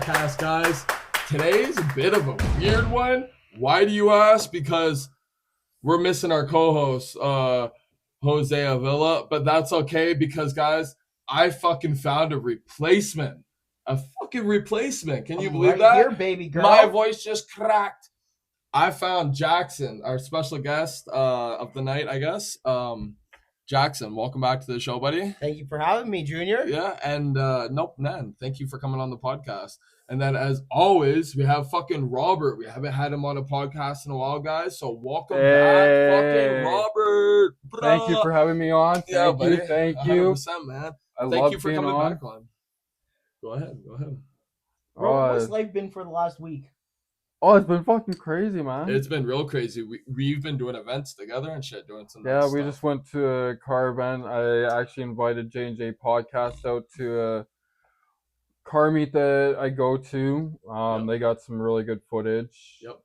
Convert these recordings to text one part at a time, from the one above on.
Podcast, guys. Today's a bit of a weird one. Why do you ask? Because we're missing our co-host, Jose Avila, but that's okay because, guys, I fucking found a replacement. A fucking replacement. Can you believe right that? Here, baby girl. My voice just cracked. I found Jaxson, our special guest of the night, I guess. Jaxson, welcome back to the show, buddy. Thank you for having me, Junior. Yeah, and thank you for coming on the podcast. And then, as always, we have fucking Robert. We haven't had him on a podcast in a while, guys. So welcome back, fucking Robert. Bruh. Thank you for having me on. Thank you. Buddy. Thank you. 100%, man. Thank you for coming back on. Go ahead. Bro, what's life been for the last week? Oh, it's been fucking crazy, man. It's been real crazy. We've been doing events together and shit, doing some Yeah, nice we stuff. just went to a car event. I actually invited J&J Podcast out to a car meet that I go to. Yep. They got some really good footage. Yep.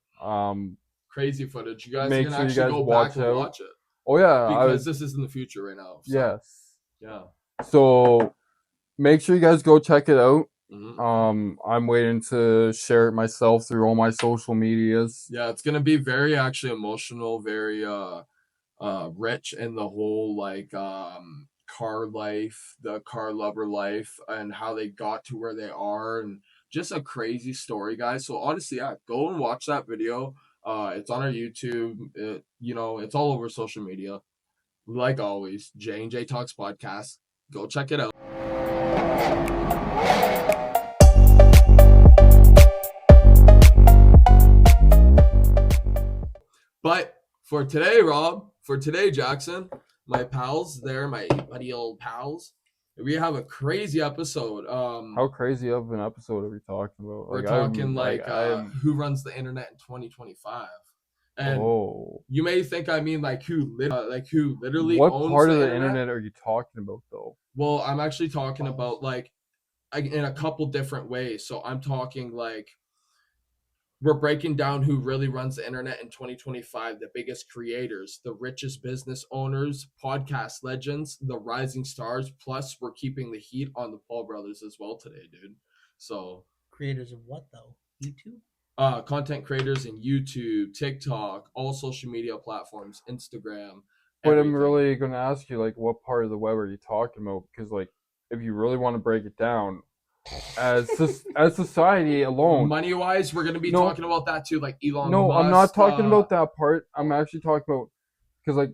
Crazy footage. You guys Make can sure you actually guys go watch back and out. watch it. Oh yeah, Because this is in the future right now. So. Yes. Yeah. So make sure you guys go check it out. Mm-hmm. I'm waiting to share it myself through all my social medias. Yeah, it's gonna be very actually emotional, very rich in the whole car life, the car lover life, and how they got to where they are, and just a crazy story, guys. So honestly, yeah, go and watch that video. It's on our YouTube. It's all over social media. Like always, J&J Talks Podcast. Go check it out. But for today, Jaxson, my pals there, my buddy old pals, we have a crazy episode. How crazy of an episode are we talking about? We're talking who runs the internet in 2025. And you may think I mean who literally what owns part of the internet? internet are you talking about though? Well, I'm actually talking about in a couple different ways. So I'm talking we're breaking down who really runs the internet in 2025, the biggest creators, the richest business owners, podcast legends, the rising stars. Plus, we're keeping the heat on the Paul brothers as well today, dude. So creators of what though? YouTube? Content creators in YouTube, TikTok, all social media platforms, Instagram. But I'm really going to ask you, what part of the web are you talking about? Because, if you really want to break it down, as society alone, money wise, we're going to be talking about that too, like Elon No, Musk, I'm not talking about that part. I'm actually talking about because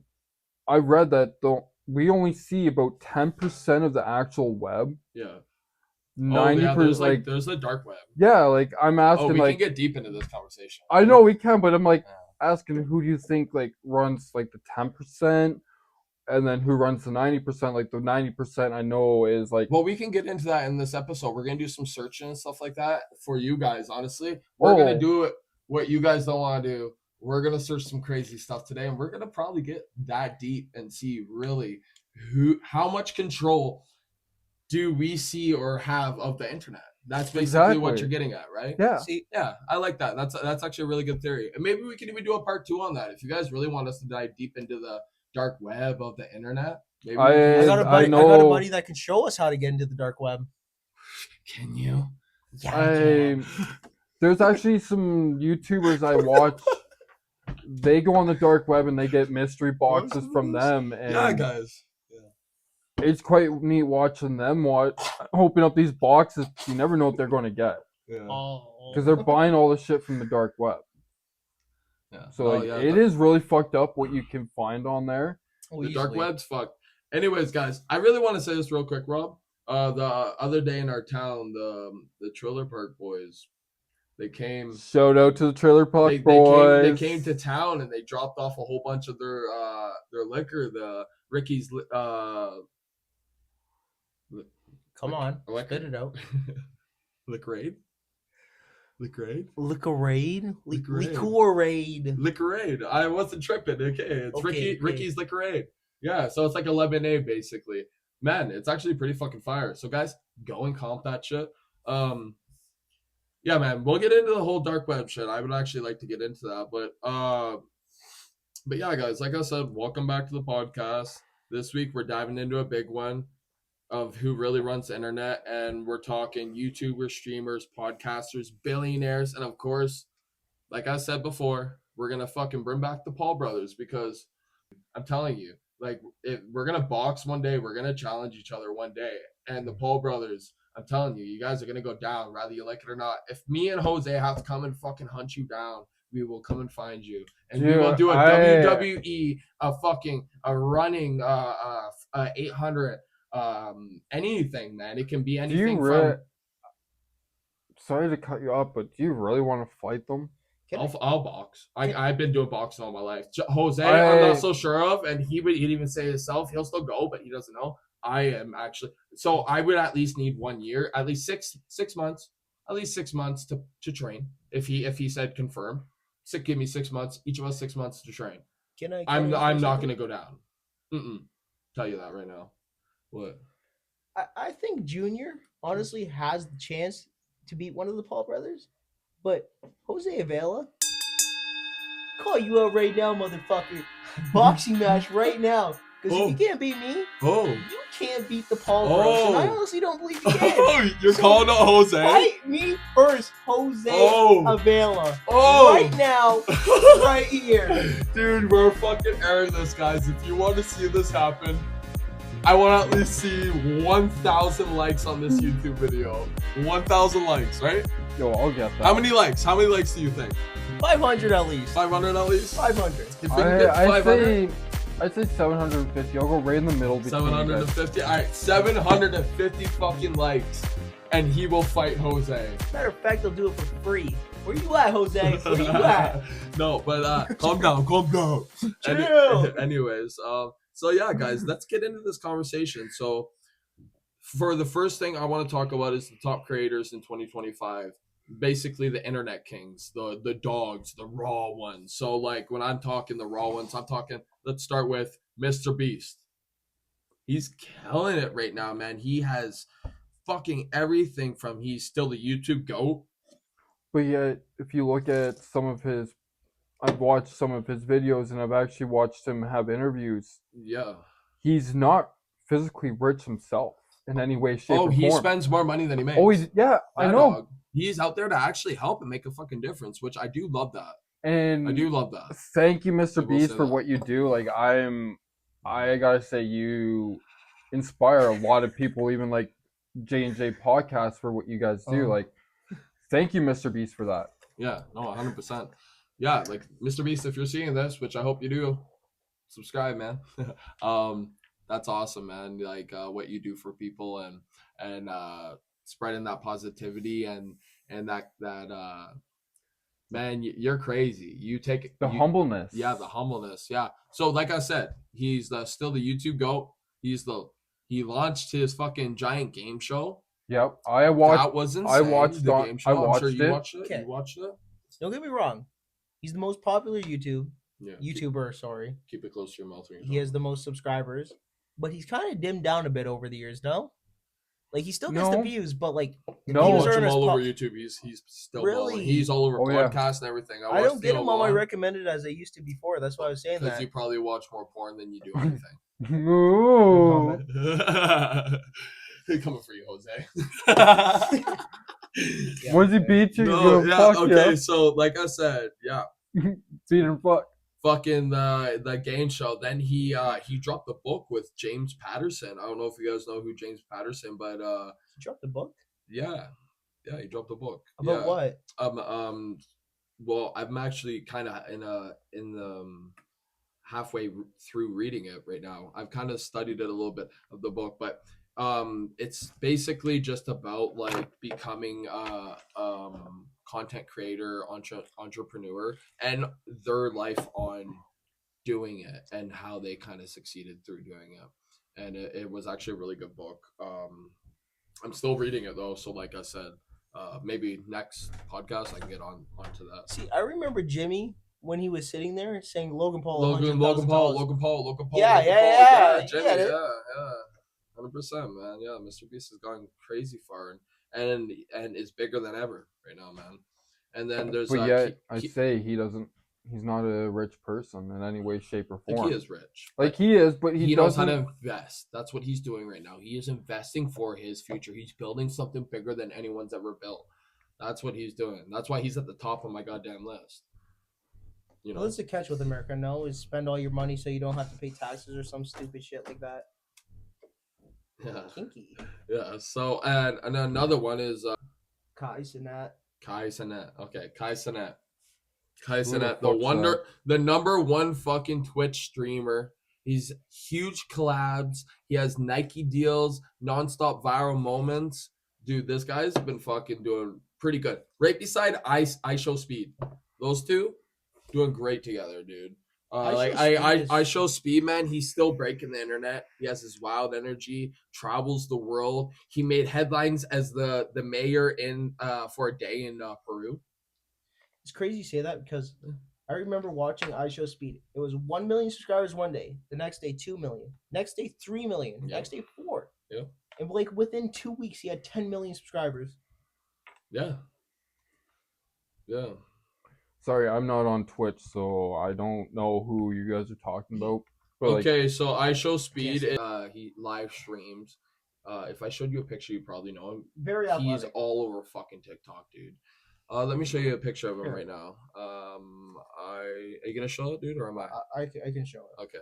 I read that we only see about 10% of the actual web. Yeah. 90%. There's the dark web. Yeah, I'm asking. We can get deep into this conversation. I know we can, but I'm asking who do you think runs the 10%? And then who runs the 90%? The 90% I know is Well, we can get into that in this episode. We're gonna do some searching and stuff like that for you guys. Honestly, we're gonna do it. What you guys don't want to do. We're gonna search some crazy stuff today, and we're gonna probably get that deep and see really how much control do we see or have of the internet. That's basically what you're getting at, right? Yeah. See, yeah, I like that. That's actually a really good theory, and maybe we can even do a part 2 on that if you guys really want us to dive deep into the dark web of the internet. Maybe I got a buddy that can show us how to get into the dark web. Can you? Yeah. There's actually some YouTubers I watch. They go on the dark web and they get mystery boxes from them. And yeah, guys. Yeah. It's quite neat watching them open up these boxes. You never know what they're going to get. Yeah. Because they're buying all the shit from the dark web. Yeah. So it is really fucked up what you can find on there. The dark web's fucked. Anyways, guys, I really want to say this real quick, Rob. The other day in our town, the Trailer Park Boys, they came. Shout out to the Trailer Park Boys. They came to town and they dropped off a whole bunch of their liquor. The Ricky's. Come on, spit it out. Liquorade. I wasn't tripping. Okay, it's Ricky's Liquorade. Yeah, so it's like a lemonade basically. Man, it's actually pretty fucking fire. So guys, go and comp that shit. Yeah, man, we'll get into the whole dark web shit. I would actually like to get into that, but yeah, guys, like I said, welcome back to the podcast. This week we're diving into a big one. of who really runs the internet, and we're talking YouTubers, streamers, podcasters, billionaires, and of course, like I said before, we're gonna fucking bring back the Paul brothers because I'm telling you, like, if we're gonna box one day, we're gonna challenge each other one day, and the Paul brothers. I'm telling you, you guys are gonna go down, whether you like it or not. If me and Jose have to come and fucking hunt you down, we will come and find you, and we will do a WWE, a running, 800, anything, man. It can be anything from. Sorry to cut you off, but do you really want to fight them? I'll box. I've been doing boxing all my life. Jose, I'm not so sure of, and he'd even say himself he'll still go, but he doesn't know. I am actually. So I would at least need 1 year, at least six months, at least 6 months to train. If he said confirm, give me 6 months, each of us 6 months to train. I'm not gonna go down. Tell you that right now. What? I think Junior honestly has the chance to beat one of the Paul brothers, but Jose Avila, call you out right now, motherfucker. Boxing match right now. Because if you can't beat me, you can't beat the Paul bros. And I honestly don't believe you can. You're calling out Jose? Fight me first, Jose Avila. Right now, right here. Dude, we're fucking airing this, guys. If you want to see this happen, I want to at least see 1,000 likes on this YouTube video. 1,000 likes, right? Yo, I'll get that. How many likes? How many likes do you think? 500 at least. 500 at least? 500. I'd say 750. I'll go right in the middle between 750? Alright, 750 fucking likes. And he will fight Jose. Matter of fact, they'll do it for free. Where you at, Jose? Where you at? No, but calm down. Anyways, so yeah, guys, let's get into this conversation. So for the first thing I want to talk about is the top creators in 2025. Basically the internet kings, the dogs, the raw ones. So like when I'm talking the raw ones, let's start with MrBeast. He's killing it right now, man. He has fucking everything from he's still the YouTube GOAT. But yet, if you look at I've watched some of his videos and I've actually watched him have interviews. Yeah. He's not physically rich himself in any way, shape, or form. He spends more money than he makes. I know. Dog. He's out there to actually help and make a fucking difference, which I do love that. And I do love that. Thank you, MrBeast, for what you do. Like I gotta say, you inspire a lot of people, even like J&J Podcast, for what you guys do. Like, thank you, MrBeast, for that. Yeah, no, 100%. Yeah, like MrBeast, if you're seeing this, which I hope you do, subscribe, man. That's awesome, man. Like what you do for people and spreading that positivity and that man, you're crazy. You take humbleness. Yeah, the humbleness. Yeah. So like I said, he's still the YouTube GOAT. He launched his fucking giant game show. Yep, I watched. That was insane. I watched the game show. I'm sure you watched it. Okay. You watched it. Don't get me wrong. He's the most popular YouTuber. Sorry. Keep it close to your mouth. He has the most subscribers, but he's kind of dimmed down a bit over the years. No, like he still gets the views, but like watch him all over YouTube. He's still really balling. He's all over podcasts and everything. I don't get him on my recommended as I used to before. That's why I was saying that. Because you probably watch more porn than you do anything. Ooh. Coming for you, Jose. Once he beat you, so like I said, yeah. Beat him fucking the game show. Then he dropped the book with James Patterson. I don't know if you guys know who James Patterson, but he dropped the book? Yeah, he dropped the book. About what? Well, I'm actually kind of in the halfway through reading it right now. I've kind of studied it a little bit of the book, but it's basically just about like becoming content creator, entrepreneur, and their life on doing it and how they kind of succeeded through doing it. And it was actually a really good book. I'm still reading it though, so like I said, maybe next podcast I can get onto that. See, I remember Jimmy when he was sitting there saying Logan Paul. Logan Paul. Yeah. Jimmy, yeah. 100%, man. Yeah, MrBeast has gone crazy far and is bigger than ever right now, man. And then there's but yet I say he doesn't he's not a rich person in any way, shape, or I think form. he is rich. Like he is, but he doesn't knows how to invest. That's what he's doing right now. He is investing for his future. He's building something bigger than anyone's ever built. That's what he's doing. That's why he's at the top of my goddamn list. You know, well, that's the catch with America. No, is spend all your money so you don't have to pay taxes or some stupid shit like that. yeah, Kinky. yeah. So and another one is Kai Cenat. Kai Cenat. Okay, Kai Cenat. Kai Who the Cenat, fuck's the number one fucking Twitch streamer. He's huge collabs. He has Nike deals, nonstop viral moments. Dude, this guy's been fucking doing pretty good. Right beside iShowSpeed. Those two doing great together, dude. iShowSpeed, man, he's still breaking the internet. He has his wild energy, travels the world. He made headlines as the mayor in for a day in Peru. It's crazy you say that because I remember watching iShowSpeed. It was 1 million subscribers one day. The next day, 2 million. Next day, 3 million. Yeah. Next day, 4. Yeah. And like within 2 weeks, he had 10 million subscribers. Yeah. Yeah. Sorry, I'm not on Twitch, so I don't know who you guys are talking about. But okay, so iShowSpeed, he live streams. If I showed you a picture, you probably know him. Very athletic. He's all over fucking TikTok, dude. Let me show you a picture of him right now. Are you gonna show it, dude, or am I? I can show it. Okay.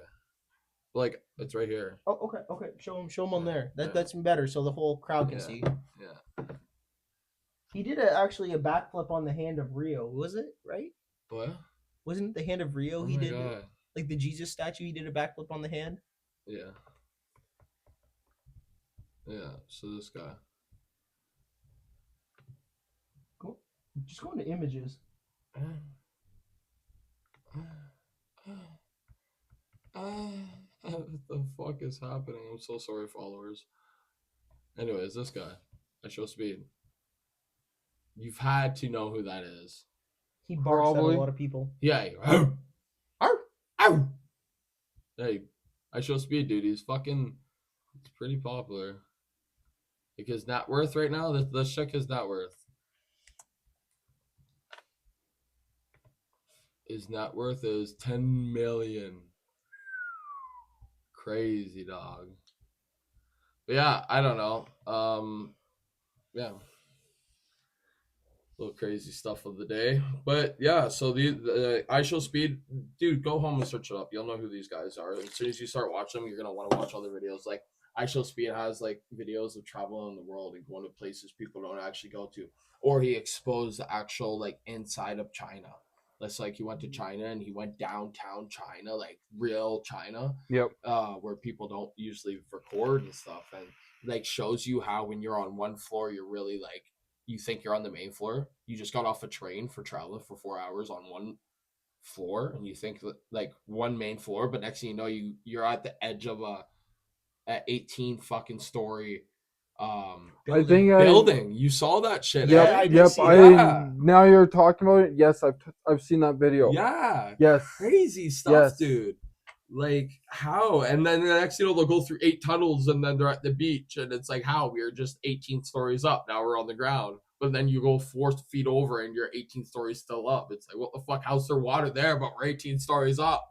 Like it's right here. Oh, okay. Show him on there. That's better, so the whole crowd can see. Yeah. He did actually a backflip on the hand of Rio. Was it right? What? Wasn't it the hand of Rio? Oh He my did God. like the Jesus statue. He did a backflip on the hand. Yeah. Yeah. So this guy. Just go into images. What the fuck is happening? I'm so sorry, followers. Anyways, this guy, iShowSpeed. You've had to know who that is. He barks at a lot of people. Yeah. Ow. Hey, iShowSpeed, dude. He's fucking. It's pretty popular. Like his net worth right now. Let's check his net worth. His net worth is 10 million. Crazy, dog. But yeah, I don't know. Yeah. Little crazy stuff of the day. But yeah, so the iShowSpeed, dude, go home and search it up. You'll know who these guys are. As soon as you start watching them, you're going to want to watch other videos. Like iShowSpeed has like videos of traveling the world and going to places people don't actually go to. Or he exposed the actual like inside of China. That's like he went to China and he went downtown China, like real China. Yep. Where people don't usually record and stuff, and like shows you how when you're on one floor, you're really like you think you're on the main floor. You just got off a train for traveling for 4 hours on one floor, and you think like one main floor, but next thing you know, you're at the edge of a 18 fucking story building. You saw that shit. Yep. Now you're talking about it. Yes, I've seen that video. Yeah. Yes. Crazy stuff, dude. Like how? And then the next, they'll go through 8 tunnels, and then they're at the beach, and it's like how we are just 18 stories up. Now we're on the ground, but then you go 4 feet over, and you're 18 stories still up. It's like what the fuck? How's there water there? But we're 18 stories up.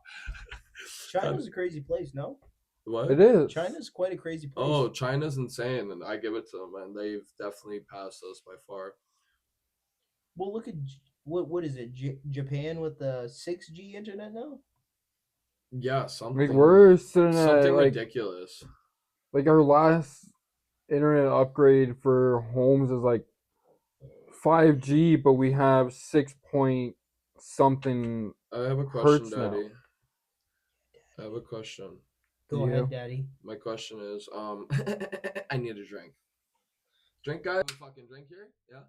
China's a crazy place, no? What? It is. China's quite a crazy place. Oh, China's insane, and I give it to them, and they've definitely passed us by far. Well, look at what is it? Japan with the 6G internet now? Yeah, something. Like we're sitting at something ridiculous. Like our last internet upgrade for homes is like 5G, but we have 6 point something. I have a question, Daddy. Now. I have a question. Go ahead, Daddy. My question is, I need a drink. Drink, guys. Fucking drink here? Yeah.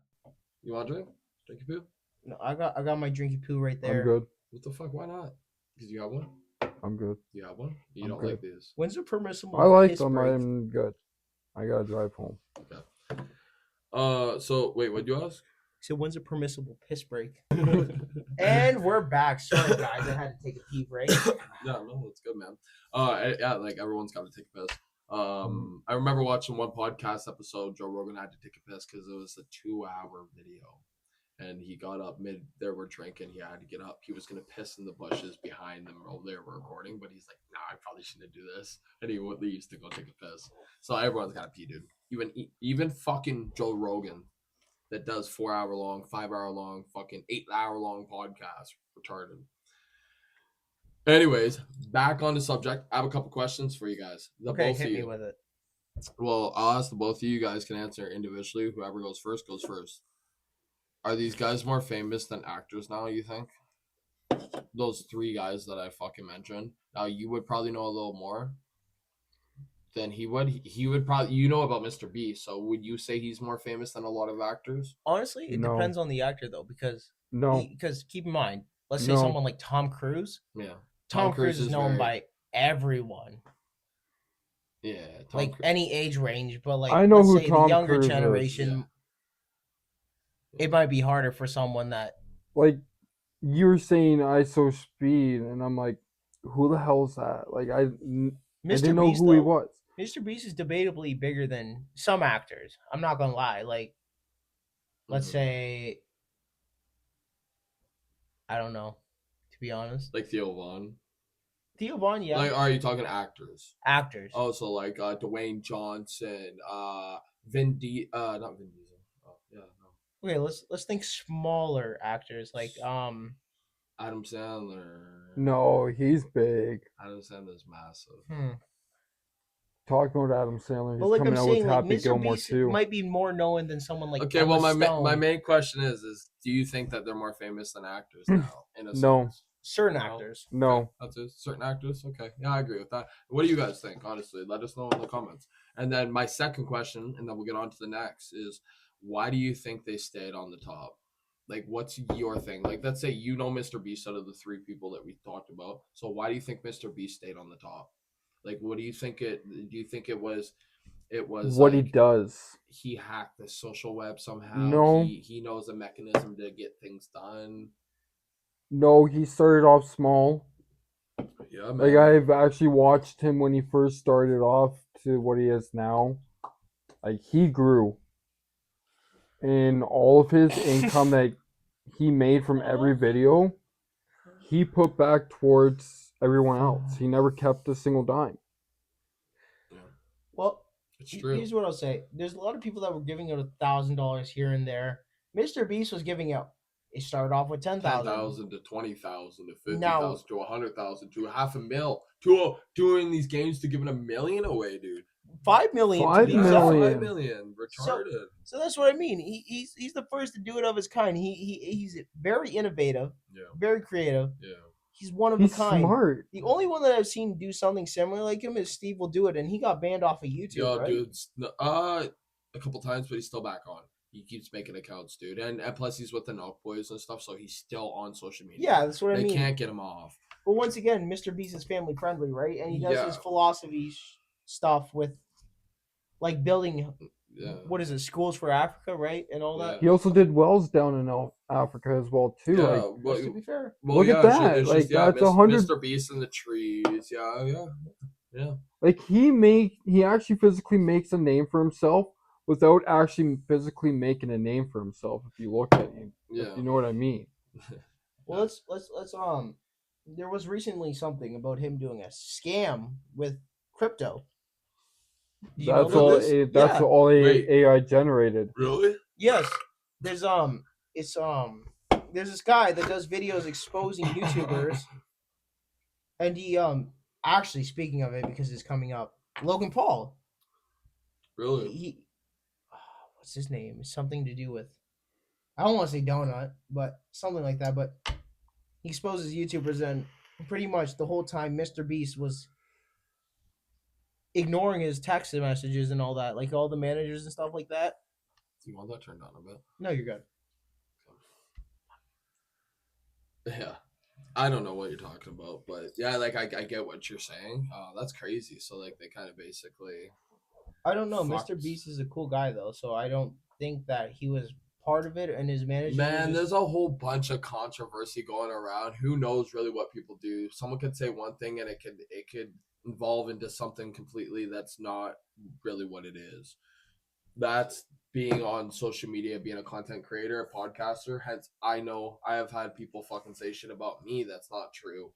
You want a drink? Drinky poo? No, I got my drinky poo right there. I'm good. What the fuck? Why not? Did you have one? I'm good. You have one? You I'm don't good. like these? When's the permissible? I like them. I'm good. I gotta drive home. Okay. So wait, what'd you ask? So when's a permissible piss break? And we're back. Sorry, guys, I had to take a pee break. No, it's good, man. Yeah, like everyone's got to take a piss. I remember watching one podcast episode. Joe Rogan had to take a piss because it was a 2-hour video, and he got up mid. They were drinking. He had to get up. He was gonna piss in the bushes behind them while they were recording, but he's like, "Nah, I probably shouldn't do this." And he leaves to go take a piss. So everyone's got to pee, dude. Even fucking Joe Rogan that does 4 hour long, 5 hour long, fucking 8 hour long podcast. Retarded. Anyways, back on the subject. I have a couple questions for you guys. Okay, hit me with it. Well, I'll ask the both of you. You guys can answer individually. Whoever goes first goes first. Are these guys more famous than actors now, you think? Those three guys that I fucking mentioned. Now, you would probably know a little more than he would. He would probably, you know about MrBeast, so would you say he's more famous than a lot of actors? Honestly, it No. depends on the actor though, because No. because keep in mind, let's say No. someone like Tom Cruise. Yeah. Tom Cruise is known by everyone, Yeah. like any age range, but like I know let's who say Tom the younger Cruise is. generation, Yeah. it might be harder for someone that Like, you were saying iShowSpeed, and I'm like, who the hell's that? Like, I didn't know MrBeast who he though. was. MrBeast is debatably bigger than some actors. I'm not gonna lie. Like, let's say, I don't know, to be honest. Like Theo Von. Theo Von, yeah. Like, are you talking actors? Actors. Oh, so like Dwayne Johnson, not Vin Diesel. Oh, yeah, no. Okay, let's think smaller actors like Adam Sandler. No, he's big. Adam Sandler's massive. Talking about Adam Sandler, But he's like coming I'm out with saying, like Happy Gilmore MrBeast too. might be more known than someone like Okay, Emma well, Stone. my main question is do you think that they're more famous than actors now? In a No. sense? Certain actors. No. Okay, that's it. Certain actors. Okay, yeah, I agree with that. What do you guys think? Honestly, let us know in the comments. And then my second question, and then we'll get on to the next, is why do you think they stayed on the top? Like, what's your thing? Like, let's say you know MrBeast out of the three people that we talked about. So why do you think MrBeast stayed on the top? Like, what do you think do you think it was What like, he does. he hacked the social web somehow? No. He knows a mechanism to get things done. No, he started off small. Yeah, man. Like, I've actually watched him when he first started off to what he is now. Like, he grew. And all of his income that he made from every video, he put back towards everyone else. He never kept a single dime. Yeah. Well, It's true. here's what I'll say. There's a lot of people that were giving out $1,000 here and there. MrBeast was giving out. It started off with 10,000. 10,000 to 20,000 to 50,000 Now- to 100,000 to $500,000 to doing these games to giving $1 million away, dude. 5 million. $5 to be exact. million. 5 million. Retarded. So that's what I mean. He's the first to do it of his kind. He's very innovative, Yeah. very creative. Yeah. He's one of He's a kind. smart. The only one that I've seen do something similar like him is Steve Will Do It, and he got banned off of YouTube. Yo, right? dude. A couple times, but he's still back on. He keeps making accounts, dude. And plus, he's with the Nelk Boys and stuff, so he's still on social media. Yeah, that's what I They mean. can't get him off. But once again, MrBeast is family friendly, right? And he does Yeah. his philosophy stuff with, like, building, Yeah. what is it, schools for Africa, right? And all that. He also did wells down in Africa as well too. Yeah, Like, well, To be fair. Look at that. It's Like, that's 100 MrBeast in the trees. Yeah. like he actually physically makes a name for himself without actually physically making a name for himself. If you look at him, Yeah. if you know what I mean. Well, let's there was recently something about him doing a scam with crypto. Do you know That's about all. this? That's Yeah. all Wait. AI generated. Really? Yes. There's there's this guy that does videos exposing YouTubers, and he actually, speaking of it, because it's coming up, Logan Paul. Really? He what's his name? It's something to do with, I don't want to say donut, but something like that. But he exposes YouTubers, and pretty much the whole time MrBeast was ignoring his text messages and all that, like all the managers and stuff like that. Do you want that turned on a bit? No, you're good. Yeah. I don't know what you're talking about, but yeah, like I get what you're saying. That's crazy. So like they kind of basically. I don't know. Fucked. MrBeast is a cool guy though, so I don't think that he was part of it, and his manager. Man, there's a whole bunch of controversy going around. Who knows really what people do? Someone could say one thing and it could evolve into something completely that's not really what it is. That's being on social media, being a content creator, a podcaster. Hence, I know I have had people fucking say shit about me that's not true.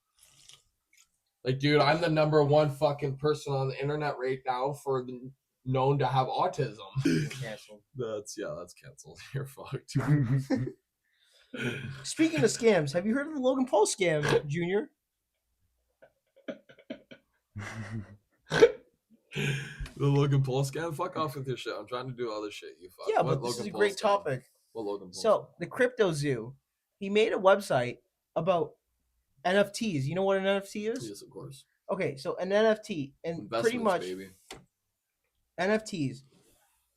Like, dude, I'm the number one fucking person on the internet right now for the known to have autism. Canceled. That's canceled. You're fucked. Speaking of scams, have you heard of the Logan Paul scam, Junior? The Logan Paul scam? Fuck off with your shit. I'm trying to do other shit, you fuck. Yeah, What but this Logan is a Paul great scam? topic. What Logan Paul So, the Crypto Zoo, he made a website about NFTs. You know what an NFT is? Yes, of course. Okay, so an NFT, and pretty much baby. NFTs,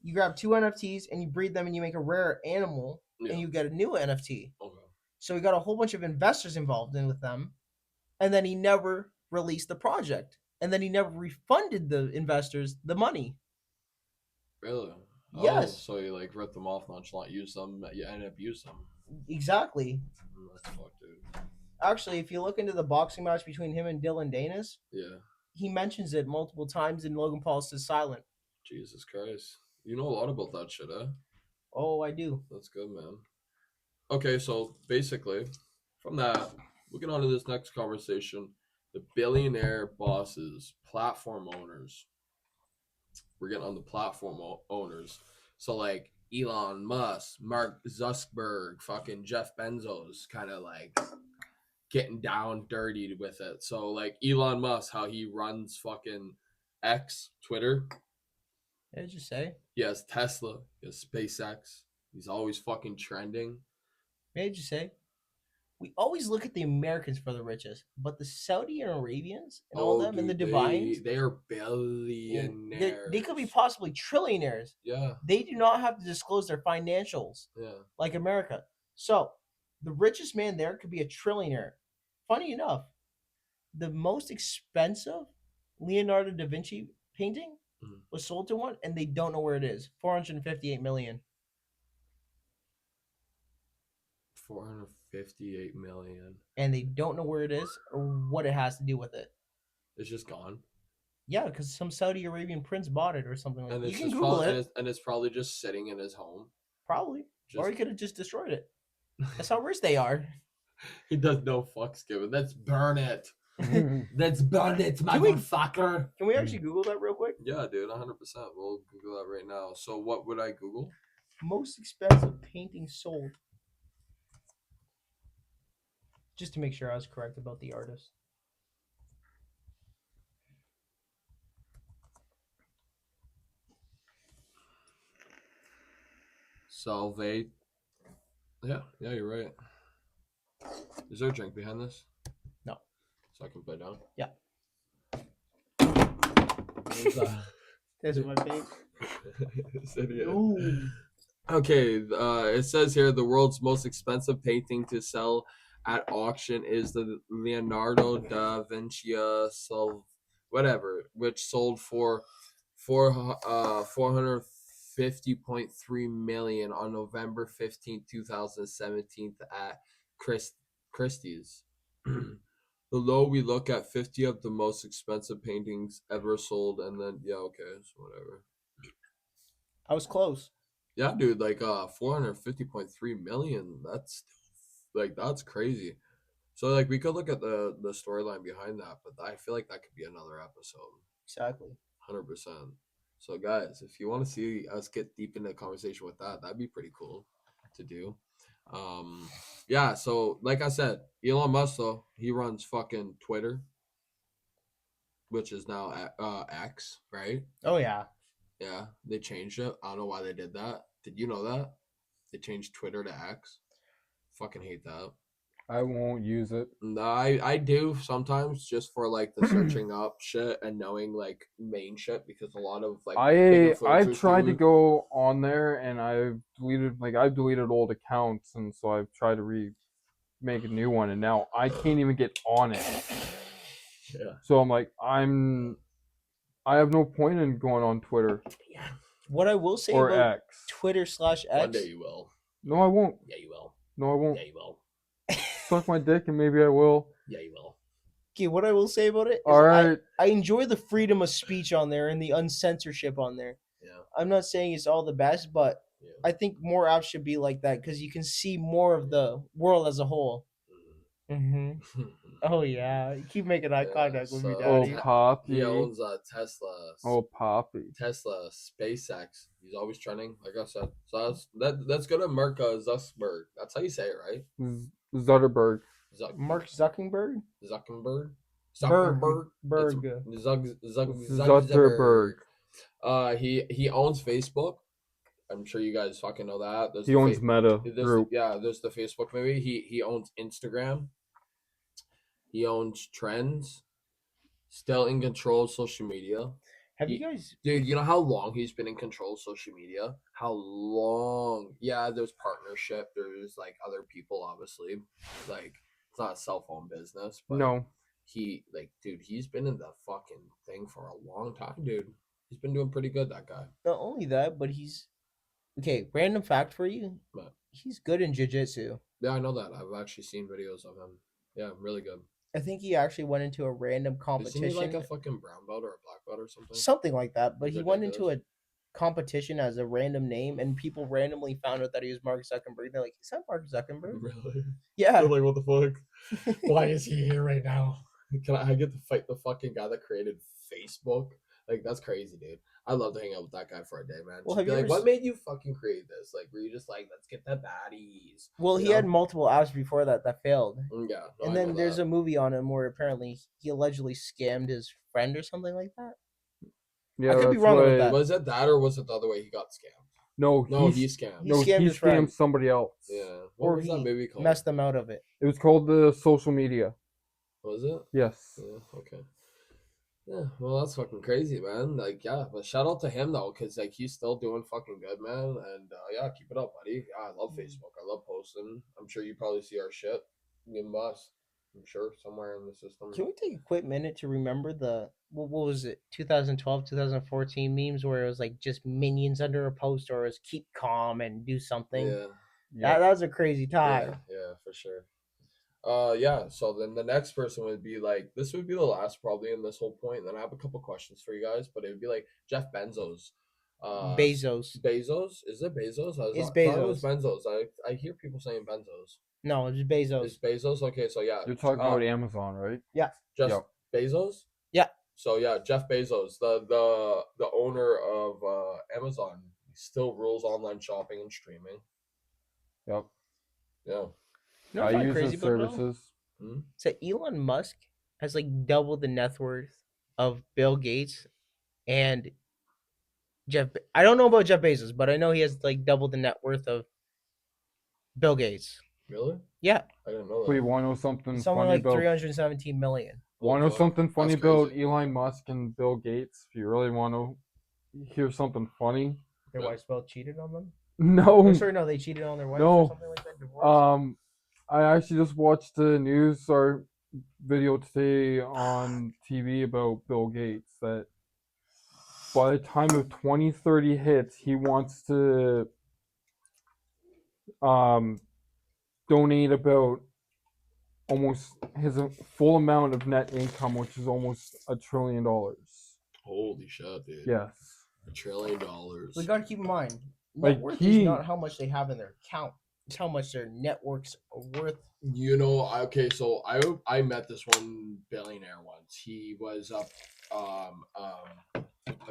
you grab 2 NFTs and you breed them and you make a rare animal and you get a new NFT. Okay. So he got a whole bunch of investors involved in with them, and then he never released the project, and then he never refunded the investors the money. Really? Yes. Oh, so you like rip them off, nonchalant, use them, you end up using them. Exactly. That's fucked, dude. Actually, if you look into the boxing match between him and Dylan Danis, he mentions it multiple times, and Logan Paul says silent. Jesus Christ. You know a lot about that shit, eh? Oh, I do. That's good, man. Okay, so basically, from that, we'll get on to this next conversation. The billionaire bosses, platform owners. We're getting on the platform owners. So, like, Elon Musk, Mark Zuckerberg, fucking Jeff Bezos, kind of like getting down dirty with it. So, like, Elon Musk, how he runs fucking X, Twitter. What did you say? He has Tesla, he has SpaceX. He's always fucking trending. What did you say? We always look at the Americans for the richest, but the Saudi Arabians and all them, dude, and the Dubaians, they are billionaires. They could be possibly trillionaires. Yeah. They do not have to disclose their financials. Yeah. Like America. So the richest man there could be a trillionaire. Funny enough, the most expensive Leonardo da Vinci painting was sold to one, and they don't know where it is. $458 million. 458 million. And they don't know where it is or what it has to do with it. It's just gone. Yeah, because some Saudi Arabian prince bought it or something like that. You can Google Google it. And it's probably just sitting in his home. Probably. Or he could have just destroyed it. That's how rich they are. He does no fucks given. Let's burn it. Let's burn it, motherfucker. Can we actually Google that real quick? Yeah, dude, 100%. We'll Google that right now. So what would I Google? Most expensive painting sold. Just to make sure I was correct about the artist. Salve. Yeah, you're right. Is there a drink behind this? No. So I can put it down? Yeah. That's my face. Ooh. Okay, it says here the world's most expensive painting to sell at auction is the Leonardo da Vinci which sold for 450.3 million on November 15, 2017 at Christie's. Below we look at 50 of the most expensive paintings ever sold, and then so whatever. I was close. Yeah, dude, like 450.3 million. That's crazy. So like we could look at the storyline behind that, but I feel like that could be another episode. Exactly. 100%. So guys, if you want to see us get deep into a conversation with that'd be pretty cool to do. Yeah, so like I said, Elon Musk though, he runs fucking Twitter, which is now X, right? Oh yeah. Yeah, they changed it. I don't know why they did that. Did you know that? They changed Twitter to X. Fucking hate that. I won't use it. No, I do sometimes just for like the searching up shit and knowing like main shit because a lot of like I've tried to go on there and I've deleted old accounts, and so I've tried to make a new one, and now I can't even get on it. Yeah. So I'm like I have no point in going on Twitter. Yeah. What I will say or about X. Twitter/X. One day you will. No, I won't. Yeah, you will. No, I won't. Yeah, you will. Suck my dick and maybe I will. Yeah, you will. Okay, what I will say about it is all right. I enjoy the freedom of speech on there and the uncensorship on there. Yeah. I'm not saying it's all the best, but I think more apps should be like that because you can see more of the world as a whole. Mm-hmm. Oh yeah, keep making eye contact with me, Oh, Daddy. Poppy. He owns Tesla. Oh, Poppy. Tesla, SpaceX. He's always trending, like I said. So that's good at Mark Zuckerberg. That's how you say it, right? Zutterberg. Mark Zuckerberg. Zuckerberg. Berg. Zutterberg. He owns Facebook. I'm sure you guys fucking know that. He owns Meta Group. There's the Facebook movie. He owns Instagram. He owns Trends. Still in control of social media. Have you guys, dude? You know how long he's been in control of social media? How long? Yeah, there's partnership. There's like other people, obviously. Like it's not a cell phone business, but no. He's been in the fucking thing for a long time, dude. He's been doing pretty good, that guy. not only that, but he's okay. Random fact for you: he's good in jiu-jitsu. Yeah, I know that. I've actually seen videos of him. Yeah, really good. I think he actually went into a random competition. Isn't he like a fucking brown belt or a black belt or something? Something like that. But he went into a competition as a random name, and people randomly found out that he was Mark Zuckerberg. They're like, "Is that Mark Zuckerberg?" Really? Yeah. They're like, what the fuck? Why is he here right now? Can I get to fight the fucking guy that created Facebook? Like, that's crazy, dude. I'd love to hang out with that guy for a day, man. Well, Just be like, what made you fucking create this? Like, were you just like, let's get the baddies? Well, he had multiple apps before that failed. Yeah. No, and then there's a movie on him where apparently he allegedly scammed his friend or something like that. Yeah, I could be wrong with that. Was it that or was it the other way he got scammed? No, he scammed. He scammed somebody else. Yeah. What was that movie called? Messed them out of it. It was called The Social Media. Was it? Yes. Yeah, okay. Yeah, well, that's fucking crazy, man. Like, yeah, but shout out to him, though, because, like, he's still doing fucking good, man. And, yeah, keep it up, buddy. Yeah, I love Facebook. I love posting. I'm sure you probably see our shit. You must. I'm sure somewhere in the system. Can we take a quick minute to remember what was it, 2012, 2014 memes where it was, like, just minions under a post or it was keep calm and do something? Yeah. That was a crazy time. Yeah, for sure. Yeah, so then the next person would be like, this would be the last probably in this whole point. And then I have a couple questions for you guys, but it would be like Jeff Bezos. Bezos. Is it Bezos? It's Bezos. It was Benzos. I hear people saying Benzos. No, it's Bezos. It's Bezos? Okay, so yeah. You're talking about Amazon, right? Yeah. Bezos? Yeah. So yeah, Jeff Bezos, the owner of Amazon, still rules online shopping and streaming. Yep. Yeah. No, I use his services. So Elon Musk has like double the net worth of Bill Gates and Jeff. I don't know about Jeff Bezos, but I know he has like double the net worth of Bill Gates. Really? Yeah. I didn't know that. Wait, want to know something Something funny like about 317 million. Want to know something funny about Elon Musk and Bill Gates? If you really want to hear something funny, their wives both cheated on them. No. I'm sorry, no, they cheated on their wives or something like that. Divorce. I actually just watched the news or video today on TV about Bill Gates that by the time of 2030 hits, he wants to donate about almost his full amount of net income, which is almost $1 trillion. Holy shit, dude. Yes. $1 trillion. We gotta keep in mind, net worth is not how much they have in their account. It's how much their networks are worth. You know, okay, so I met this one billionaire once. He was a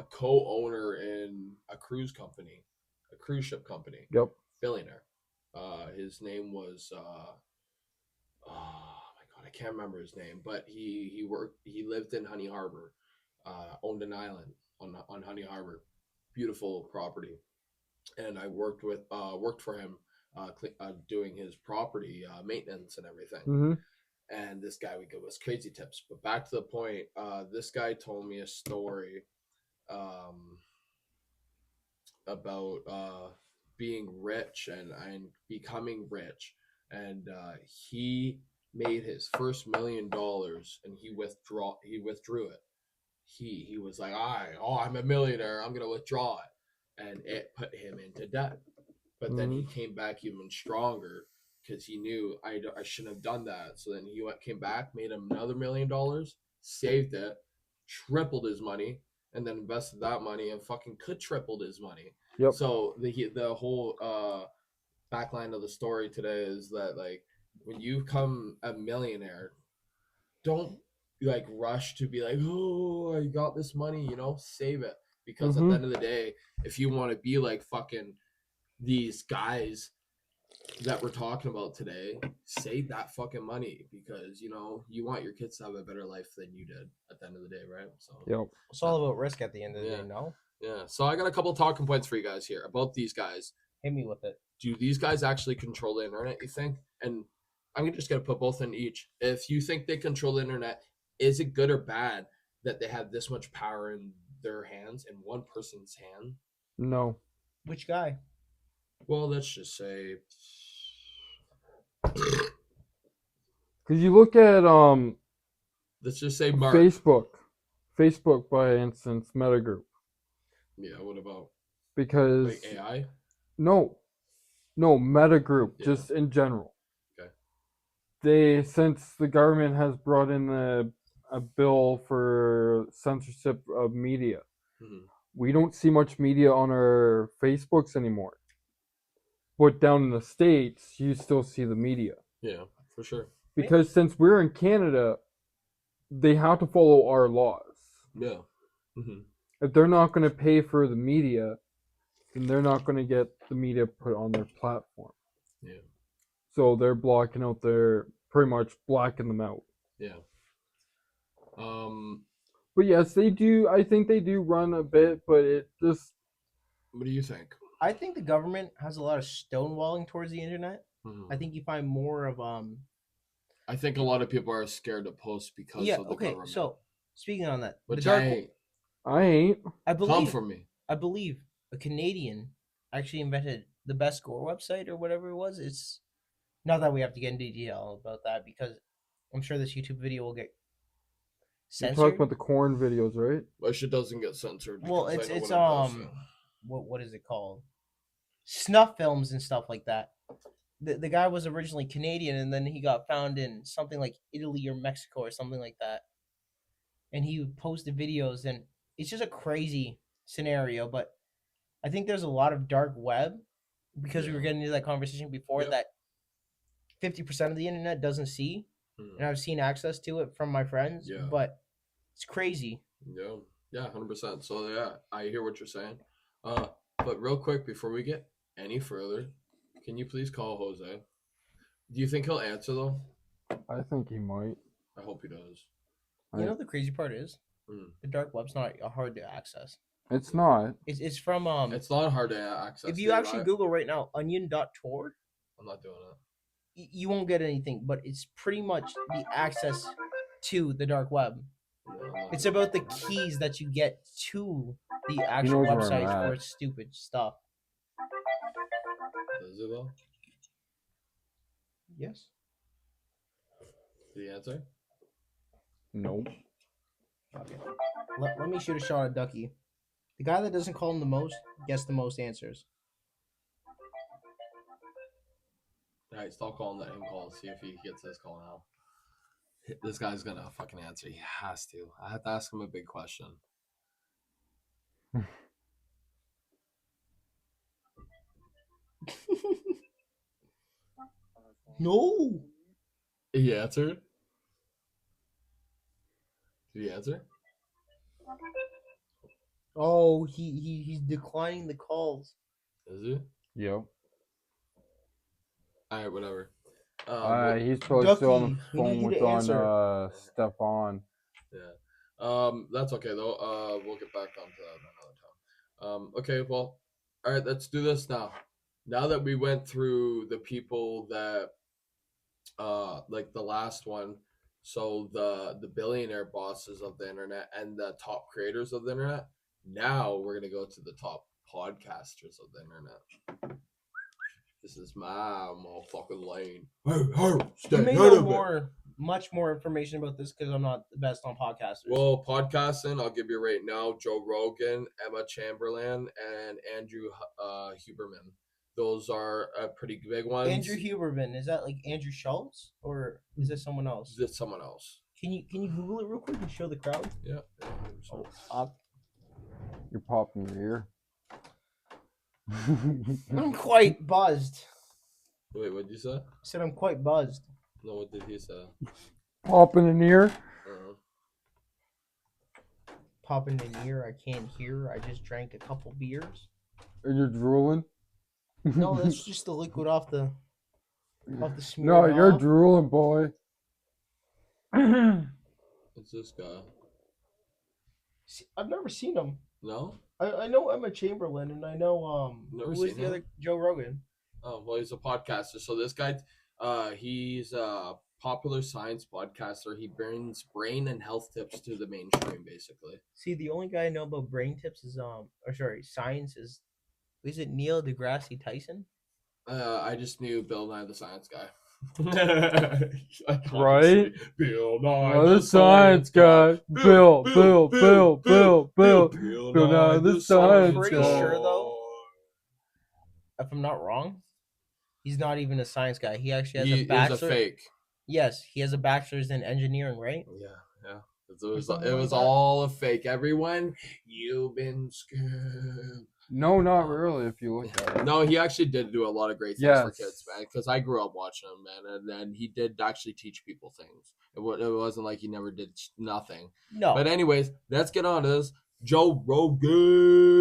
co-owner in a cruise ship company. Yep. Billionaire. His name was oh my god, I can't remember his name, but he lived in Honey Harbor, owned an island on Honey Harbor, beautiful property, and I worked for him, doing his property maintenance and everything. Mm-hmm. And this guy would give us crazy tips. But back to the point, this guy told me a story about being rich and becoming rich, and he made his first $1 million and he withdrew it. He was like, I'm a millionaire, I'm gonna withdraw it, and it put him into debt. But then he came back even stronger because he knew I shouldn't have done that. So then he came back, made him another $1 million, saved it, tripled his money, and then invested that money and fucking tripled his money. Yep. So the whole backline of the story today is that like when you become a millionaire, don't like rush to be like, oh, I got this money, save it. Because at the end of the day, if you want to be like fucking these guys that we're talking about today, save that fucking money because you want your kids to have a better life than you did at the end of the day, right? So Yep. It's all about risk at the end of the Yeah. day, no? yeah. So I got a couple talking points for you guys here about these guys. Hit me with it. Do these guys actually control the internet, you think? And I'm just gonna put both in each. If you think they control the internet, is it good or bad that they have this much power in their hands, in one person's hand? No. Which guy? Well, let's just say Because you look at let's just say Mark. Facebook, by instance, Meta Group. Yeah, what about Because like AI? no, Meta Group, just in general. Okay. Since the government has brought in a bill for censorship of media, we don't see much media on our Facebooks anymore. But down in the States, you still see the media. Yeah, for sure. Because since we're in Canada, they have to follow our laws. Yeah. If they're not going to pay for the media, then they're not going to get the media put on their platform. Yeah. So they're pretty much blacking them out. Yeah. But yes, they do. I think they do run a bit, but it just. What do you think? I think the government has a lot of stonewalling towards the internet. Mm-hmm. I think you find more of I think a lot of people are scared to post because of the government. So speaking on that, which I ain't. I believe. Come from me. I believe a Canadian actually invented the best score website or whatever it was. It's not that we have to get into detail about that because I'm sure this YouTube video will get censored. You're talking about the corn videos, right? My shit doesn't get censored. Well, it's what is it called? Snuff films and stuff like that. The guy was originally Canadian and then he got found in something like Italy or Mexico or something like that. And he posted videos and it's just a crazy scenario, but I think there's a lot of dark web because we were getting into that conversation before that 50% of the internet doesn't see. And I've seen access to it from my friends, but it's crazy. Yeah, 100%. So yeah, I hear what you're saying. But real quick before we get any further, can you please call Jose? Do you think he'll answer though? I think he might. I hope he does. You know the crazy part is the dark web's not hard to access. It's not. It's from It's not hard to access. If you actually Google right now onion.tor, I'm not doing it. You won't get anything, but it's pretty much the access to the dark web. It's about the keys that you get to the actual websites for stupid stuff. Is it though? Yes. The answer? Nope. Okay. Let me shoot a shot at Ducky. The guy that doesn't call him the most gets the most answers. Alright, stop calling, let him call. See if he gets this call now. This guy's gonna fucking answer. He has to. I have to ask him a big question. No. He answered? Did he answer? Oh, he's declining the calls. Is he? Yep. Alright, whatever. He's probably Ducky, still on the phone with Stefan. Yeah. That's okay though. We'll get back onto that another time. Okay, well, all right, let's do this now. Now that we went through the people that like the last one, so the billionaire bosses of the internet and the top creators of the internet, now we're gonna go to the top podcasters of the internet. This is my motherfucking lane. You may know much more information about this because I'm not the best on podcasters. Well, podcasting, I'll give you right now: Joe Rogan, Emma Chamberlain, and Andrew Huberman. Those are pretty big ones. Andrew Huberman, is that like Andrew Schultz or is this someone else? That's someone else. Can you Google it real quick and show the crowd? Yeah. You're popping your ear. I'm quite buzzed. Wait, what did you say? I said I'm quite buzzed. No, what did he say? Popping an ear. Popping an ear, I can't hear. I just drank a couple beers. And you're drooling? No, that's just the liquid off the smear. No, you're drooling, boy. What's this guy? I've never seen him. No? I know Emma Chamberlain, and I know Never who is seen the him. other Joe Rogan. Oh, well, he's a podcaster. So this guy, he's a popular science podcaster. He brings brain and health tips to the mainstream, basically. See, the only guy I know about brain tips is science is it Neil deGrasse Tyson? I just knew Bill Nye the Science Guy. Right? Bill Nye The science guy. Bill Nye the science Pretty guy. sure though, if I'm not wrong, he's not even a science guy. He actually has a bachelor. He's a fake. Yes, he has a bachelor's in engineering, right? Yeah. It was all a fake. Everyone, you've been scammed. No, not really. If you look at it. No, he actually did do a lot of great things for kids, man. Because I grew up watching him, man, and then he did actually teach people things. It wasn't like he never did nothing. No. But anyways, let's get on to this. Joe Rogan.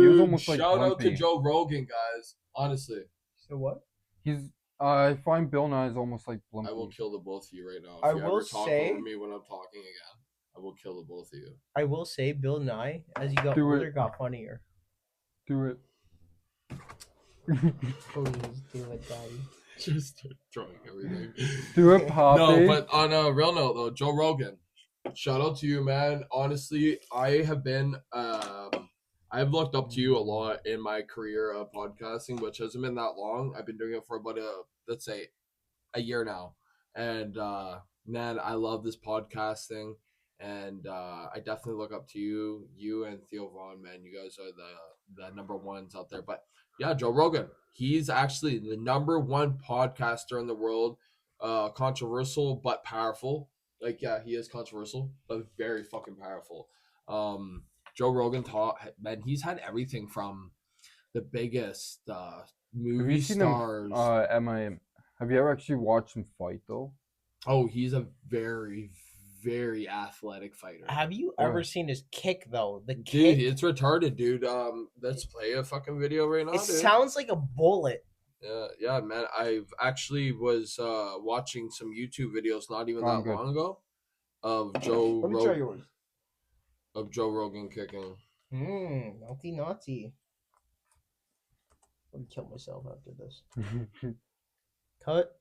He was almost like Shout out to Blimpy. Joe Rogan, guys. Honestly, So what? I find Bill Nye is almost like Blimpy. I will kill the both of you right now. If I you will ever talk say- over me when I'm talking again, I will kill the both of you. I will say Bill Nye, as he got Do older, it. got funnier. Do it. Please do it, Daddy. Just throwing everything. Do it, Poppy. No, but on a real note though, Joe Rogan, shout out to you, man. Honestly, I have been I've looked up to you a lot in my career of podcasting, which hasn't been that long. I've been doing it for about let's say a year now. And man, I love this podcasting, and I definitely look up to you and Theo Vaughn, man. You guys are the number ones out there. But yeah, Joe Rogan, he's actually the number one podcaster in the world. Controversial but powerful. Like, yeah, he is controversial, but very fucking powerful. Joe Rogan man, he's had everything from the biggest movie Have you seen stars. Have you ever actually watched him fight though? Oh, he's a very, very athletic fighter. Have you ever seen his kick though? The Dude, kick. it's retarded, dude. Let's play a fucking video right now, It dude. sounds like a bullet. Yeah, man. I've actually was watching some YouTube videos not even that long ago of Joe. Let me try yours. Of Joe Rogan kicking. Naughty. Let me kill myself after this. Cut.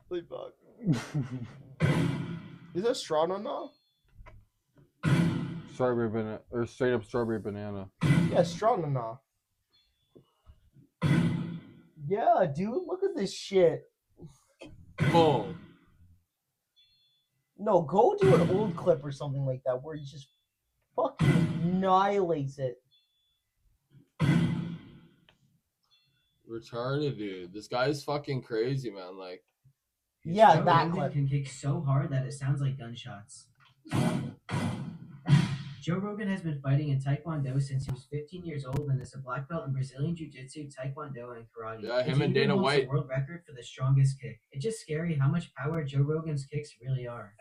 Wait, fuck. Is that straw now? Strawberry banana, or straight up strawberry banana. Yeah, straw now. Yeah, dude, look at this shit. Boom. No, go do an old clip or something like that where he just fucking annihilates it. Retarded, dude. This guy's fucking crazy, man. Like, Yeah, Joe that Rogan clip. can kick so hard that it sounds like gunshots. Joe Rogan has been fighting in Taekwondo since he was 15 years old and is a black belt in Brazilian Jiu-Jitsu, Taekwondo, and Karate. Yeah, him He and even Dana holds White. the world record for the strongest kick. It's just scary how much power Joe Rogan's kicks really are.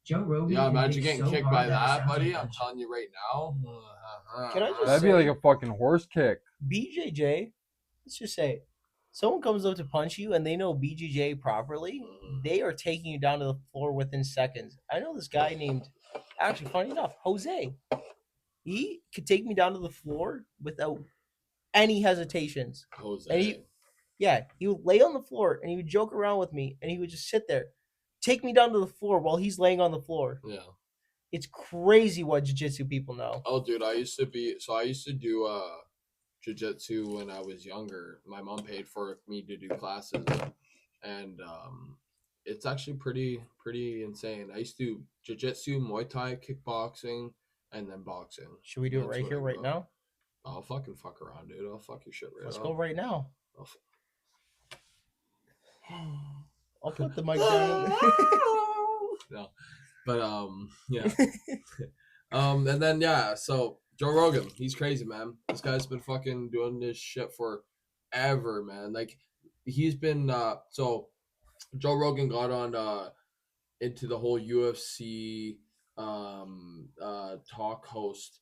Joe Rogan. yeah, can imagine kick getting so kicked hard by it that, sounds buddy. like I'm telling you right now. Can I just That'd be like a fucking horse kick. BJJ, let's just say, someone comes up to punch you and they know BJJ properly, they are taking you down to the floor within seconds. I know this guy named, actually, funny enough, Jose. He could take me down to the floor without any hesitations. Jose. And he would lay on the floor and he would joke around with me and he would just sit there, take me down to the floor while he's laying on the floor. Yeah. It's crazy what jiu-jitsu people know. Oh, dude, I used to do jiu-jitsu when I was younger. My mom paid for me to do classes, and it's actually pretty insane. I used to do jiu-jitsu, Muay Thai, kickboxing, and then boxing. Should we do it That's right what here, I right grew up. now? I'll fucking fuck around, dude. I'll fuck your shit right Let's up. go right now. I'll I'll put the mic down. No, but yeah. And then so Joe Rogan, he's crazy, man. This guy's been fucking doing this shit forever, man. Like he's been so Joe Rogan got on into the whole UFC talk host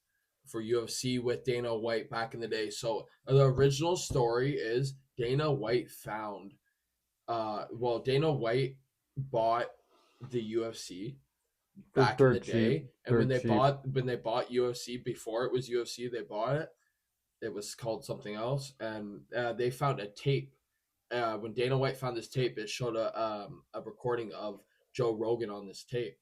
for UFC with Dana White back in the day. So the original story is Dana White found Dana White bought the UFC back in the day, and when they bought UFC before it was UFC, they bought it. It was called something else, and they found a tape. When Dana White found this tape, it showed a recording of Joe Rogan on this tape,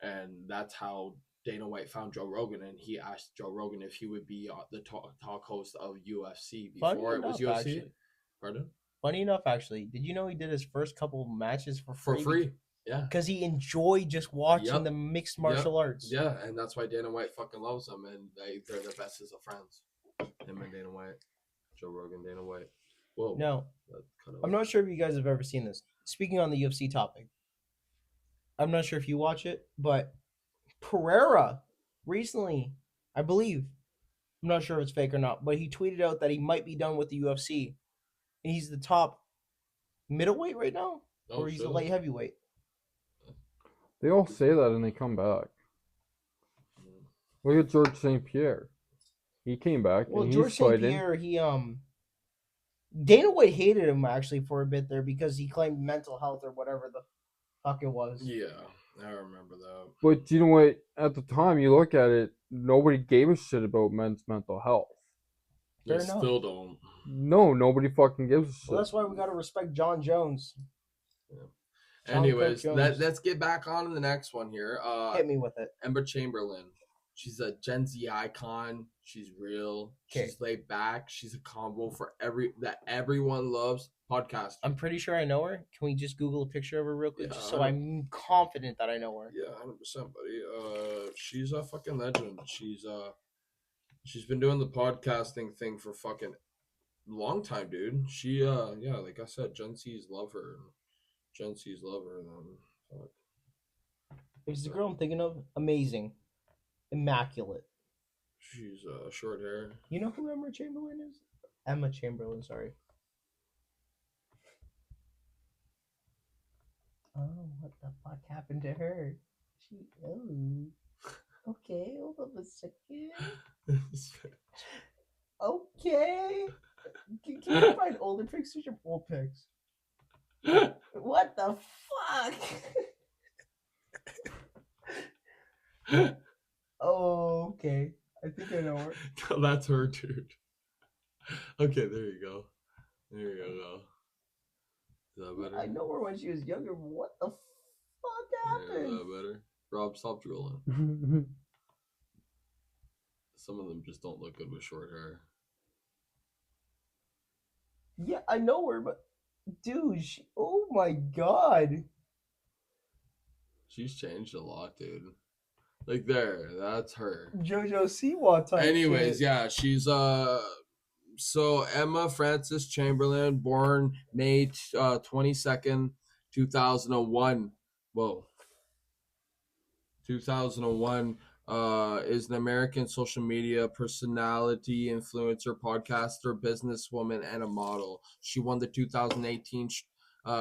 and that's how Dana White found Joe Rogan, and he asked Joe Rogan if he would be the talk host of UFC before it was UFC. Actually. Pardon? Funny enough, actually, did you know he did his first couple matches for free? For free, yeah. Because he enjoyed just watching the mixed martial arts. Yeah, and that's why Dana White fucking loves him, and they're the bestest of friends. Him and Dana White. Joe Rogan, Dana White. Whoa. Now, I'm not sure if you guys have ever seen this. Speaking on the UFC topic, I'm not sure if you watch it, but Pereira recently, I believe, I'm not sure if it's fake or not, but he tweeted out that he might be done with the UFC. And he's the top middleweight right now? Or he's a light heavyweight? They all say that and they come back. Look at George St. Pierre. He came back and he's George St. Pierre, Dana White hated him actually for a bit there because he claimed mental health or whatever the fuck it was. Yeah, I remember that. But you know what? At the time, you look at it, nobody gave a shit about men's mental health. They still don't. No, nobody fucking gives a shit. Well, that's why we gotta respect John Jones. Yeah. Anyways, let's get back on to the next one here. Hit me with it. Emma Chamberlain. She's a Gen Z icon. She's real. Okay. She's laid back. She's a combo for that everyone loves. Podcaster. I'm pretty sure I know her. Can we just Google a picture of her real quick, just so I'm confident that I know her? Yeah, 100%, buddy. She's a fucking legend. She's been doing the podcasting thing for fucking long time, dude. She like I said, Gen Z's love her. Gen Z's love her. Fuck. It's the girl I'm thinking of. Amazing. Immaculate. She's short hair. You know who Emma Chamberlain is? Emma Chamberlain, sorry. Oh, what the fuck happened to her? Okay, hold on a second. Okay. Can you find older pictures or old pics? What the fuck? Oh, okay. I think I know her. No, that's her, dude. Okay, there you go. There you go. Is that better? I know her when she was younger. What the fuck happened? Is that better? Rob, stop drooling. Some of them just don't look good with short hair. Yeah, I know her, but dude, oh my god. She's changed a lot, dude. Like that's her. JoJo Siwa type. Anyways, shit. Yeah, she's so Emma Frances Chamberlain, born May 22nd, 2001. Whoa. 2001, is an American social media personality, influencer, podcaster, businesswoman, and a model. She won the 2018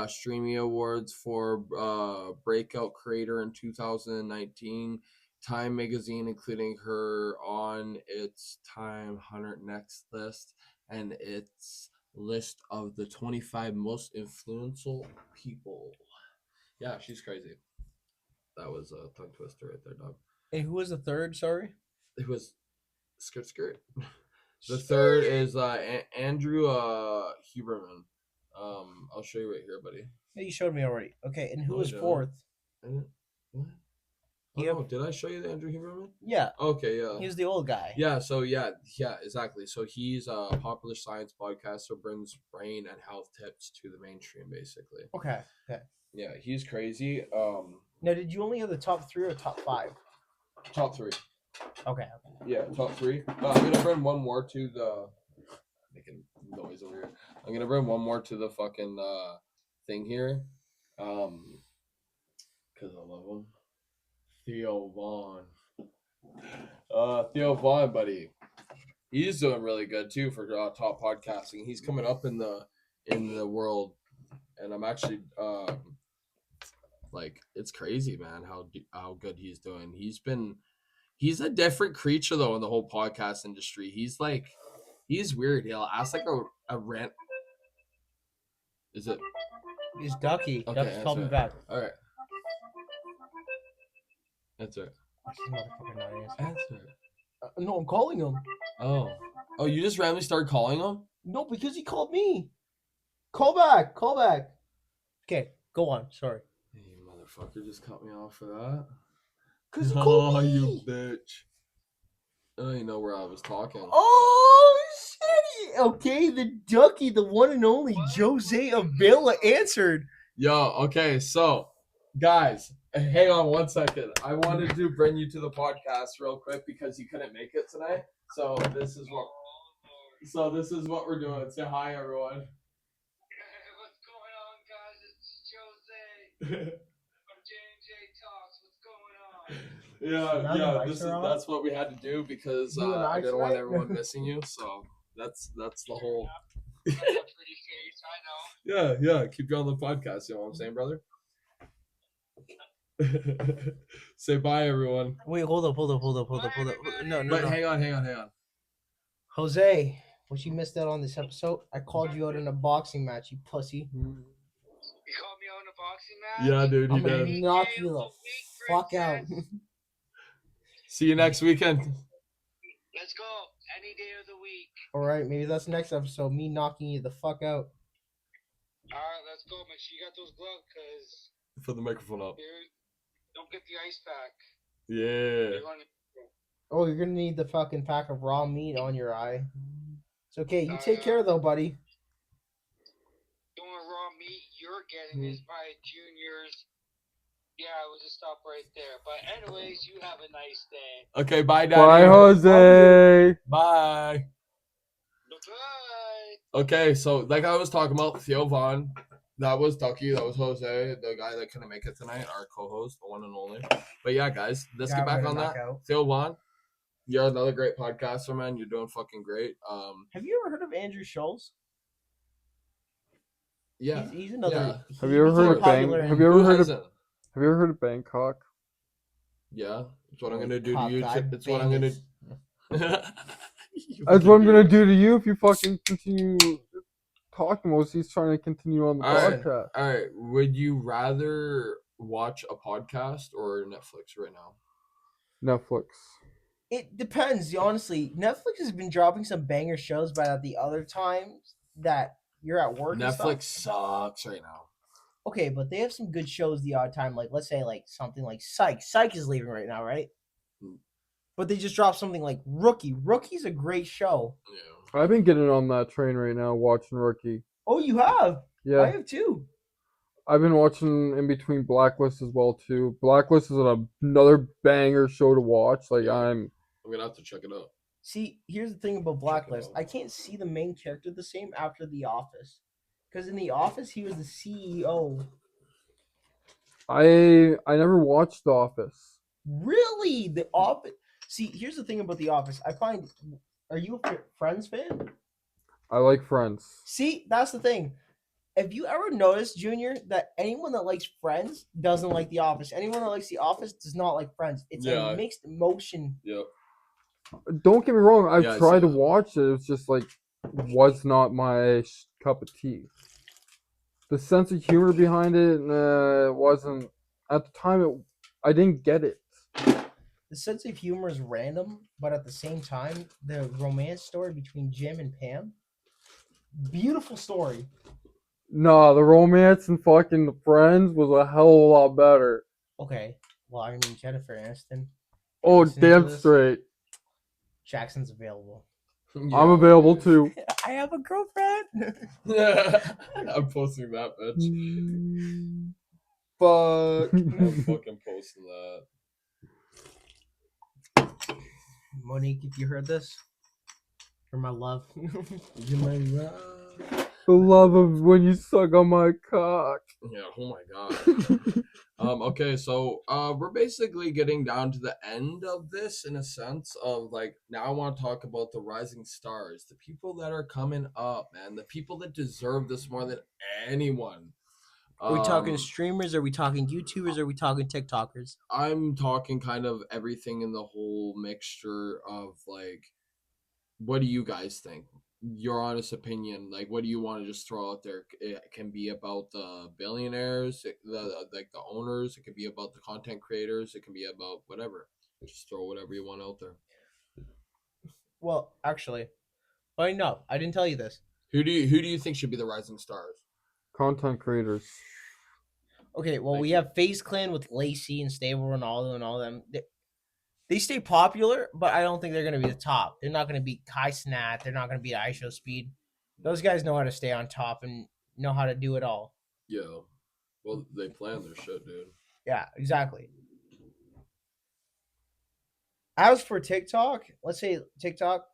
Streamy Awards for Breakout Creator in 2019. Time magazine including her on its Time 100 Next list and its list of the 25 most influential people. Yeah, she's crazy. That was a tongue twister right there, dog. And who was the third? Sorry, it was skirt. The third is Andrew Huberman. I'll show you right here, buddy. Yeah, you showed me already. Okay, and who was fourth? What? Oh, did I show you the Andrew Huberman? Yeah. Okay, yeah. He was the old guy. Yeah, so yeah, exactly. So he's a popular science podcaster, brings brain and health tips to the mainstream, basically. Okay. Yeah, he's crazy. Now, did you only have the top 3 or top 5? Top 3. Okay. Yeah, top 3. I'm gonna bring one more to the making noise over here. I'm gonna bring one more to the fucking thing here, because I love him. Theo Vaughn. Theo Vaughn, buddy. He's doing really good too for top podcasting. He's coming up in the world, and I'm actually like, it's crazy, man, how good he's doing. He's a different creature though in the whole podcast industry. He's weird. He'll ask like a rant. Is it? It's Ducky. Okay, Ducky's called me back. All right. That's it. Watch this motherfucker not answer. Answer it. No, I'm calling him. Oh, you just randomly started calling him? No, because he called me. Call back. Call back. Okay, go on. Sorry. Hey, you motherfucker, just cut me off for that. Because he called me. You bitch. I don't even know where I was talking. Oh, shit. Okay, the Ducky, the one and only Jose Avila answered. Yo, okay, so, guys, hang on 1 second. I wanted to bring you to the podcast real quick because you couldn't make it tonight. So this is what we're doing. Say hi, everyone. What's going on, guys? It's Jose from J&J Talks. What's going on? That's what we had to do because I didn't want everyone missing you. So that's the whole. Pretty face, I know. Yeah. Keep you on the podcast. You know what I'm saying, brother? Say bye, everyone. Wait, hold up. No. But hang on. Jose, what you missed out on this episode? I called you out in a boxing match, you pussy. You called me out in a boxing match? Yeah, dude, I'm you gonna did. knock you the fuck out. See you next weekend. Let's go. Any day of the week. Alright, maybe that's next episode. Me knocking you the fuck out. Alright, let's go. Make sure you got those gloves, because Put the microphone up. don't get the ice pack. Yeah. You're gonna- Oh, you're gonna need the fucking pack of raw meat on your eye. It's okay. You take care though, buddy. The only raw meat you're getting is my juniors. Yeah, we'll just stop right there. But anyways, you have a nice day. Okay, bye, Daddy. Bye, Jose. Bye. Bye-bye. Okay, so like I was talking about, Theo Vaughn, that was Ducky, that was Jose, the guy that couldn't make it tonight, our co-host, the one and only. But yeah, guys, let's get back on that. Theo Vaughn, you're another great podcaster, man. You're doing fucking great. Have you ever heard of Andrew Schultz? Yeah. He's another. Yeah. Have you ever heard of popular Have you ever Who heard of hasn't? Have you ever heard of Bangkok? Yeah. That's what I'm gonna do to Cock you. eye That's what I'm gonna. bandits. That's what I'm gonna do to you if you fucking continue talking while he's trying to continue on the podcast. All right. Would you rather watch a podcast or Netflix right now? Netflix. It depends, honestly. Netflix has been dropping some banger shows, but at the other times that you're at work, and Netflix stuff, sucks right now. okay, but they have some good shows the odd time. Like, let's say, like something like Psych. Psych is leaving right now, right? But they just dropped something like Rookie. Rookie's a great show. Yeah. I've been getting on that train right now, watching Rookie. Oh, you have? I Yeah, have too. I've been watching in between Blacklist as well too. Blacklist is another banger show to watch. Like I'm gonna have to check it out. See, here's the thing about Blacklist. I can't see the main character the same after The Office. Because in The Office, he was the CEO. I never watched The Office. Really? The Office? See, here's the thing about The Office. I find... Are you a Friends fan? I like Friends. See, that's the thing. Have you ever noticed, Junior, that anyone that likes Friends doesn't like The Office? Anyone that likes The Office does not like Friends. It's a mixed emotion. Yep. Don't get me wrong. I've I tried to see that. watch it. It's just like was not my cup of tea. The sense of humor behind it wasn't at the time. I didn't get it. The sense of humor is random, but at the same time, the romance story between Jim and Pam, beautiful story. Nah, the romance and fucking Friends was a hell of a lot better. Okay, well, I mean, Jennifer Aniston. Oh, Listen to damn this. straight. Jackson's available. Yeah. I'm available too. I have a girlfriend. I'm posting that, bitch. Fuck. I'm fucking posting that. Monique, if you heard this, you're my love. You may The love of when you suck on my cock. Yeah, oh my god. Okay, so we're basically getting down to the end of this in a sense of like now I want to talk about the rising stars, the people that are coming up, man, the people that deserve this more than anyone. Are we talking streamers? Are we talking YouTubers? Are we talking TikTokers? I'm talking kind of everything in the whole mixture of like, what do you guys think? Your honest opinion, like, what do you want to just throw out there? It can be about the billionaires, like the owners. It could be about the content creators. It can be about whatever. Just throw whatever you want out there. Well, actually, no, I didn't tell you this. Who do you think should be the rising stars? Content creators. Okay, well, Thank we you. have FaZe Clan with Lacey and Stable Ronaldo and all them. They stay popular, but I don't think they're going to be the top. They're not going to beat Kai Snat. They're not going to beat iShowSpeed. Those guys know how to stay on top and know how to do it all. Yeah, well, they plan their shit, dude. Yeah, exactly. As for TikTok, let's say TikTok,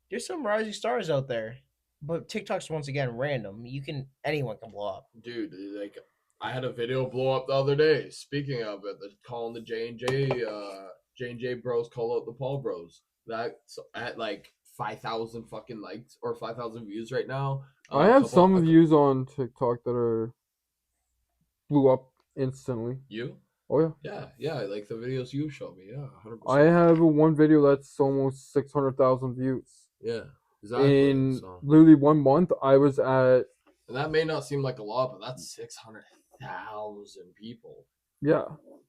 there's some rising stars out there, but TikTok's once again random. Anyone can blow up. Dude, like I had a video blow up the other day. Speaking of it, calling the J&J bros call out the Paul bros. That's at like 5,000 fucking likes or 5,000 views right now. I have some views on TikTok that are blew up instantly. You? Oh yeah. Yeah. Like the videos you showed me. Yeah, 100%. I have one video that's almost 600,000 views. Yeah, exactly. In literally 1 month, I was at. And that may not seem like a lot, but that's 600,000 people. Yeah.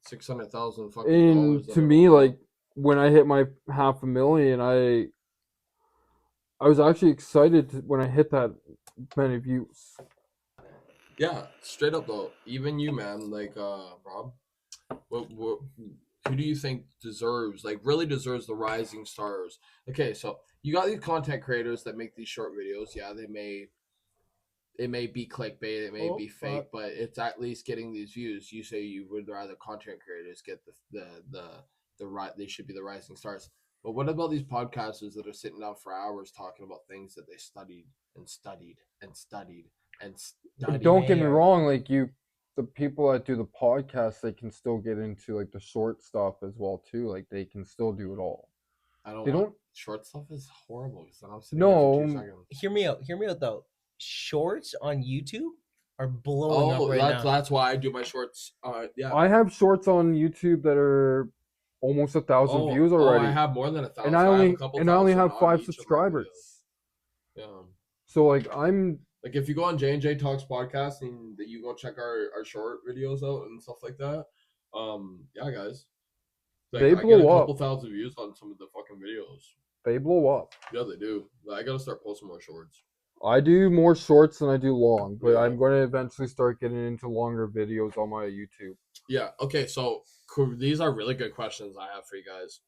600,000 fucking And to me, like when I hit my 500,000, I was actually excited when I hit that many views. Yeah, straight up though. Even you, man, like Rob, who do you think really deserves the rising stars? Okay, so you got these content creators that make these short videos. Yeah, it may be clickbait, it may be fake, but it's at least getting these views. You say you would rather content creators get they should be the rising stars. But what about these podcasters that are sitting down for hours talking about things that they studied and studied and studied and studied? Don't get me wrong, like the people that do the podcast, they can still get into like the short stuff as well too. Like they can still do it all. Short stuff is horrible. Hear me out though. Shorts on YouTube are blowing up right now. That's why I do my shorts. Yeah, I have shorts on YouTube that are almost 1,000 views already. I have more than 1,000. And I only have 5 subscribers. Yeah. So like I'm like if you go on J&J Talks Podcast and you go check our short videos out and stuff like that. Yeah, guys. Like, they blow I get a up. couple thousand views on some of the fucking videos. They blow up. Yeah, they do. I gotta start posting more shorts. I do more shorts than I do long, but I'm going to eventually start getting into longer videos on my YouTube. Yeah. Okay. So these are really good questions I have for you guys.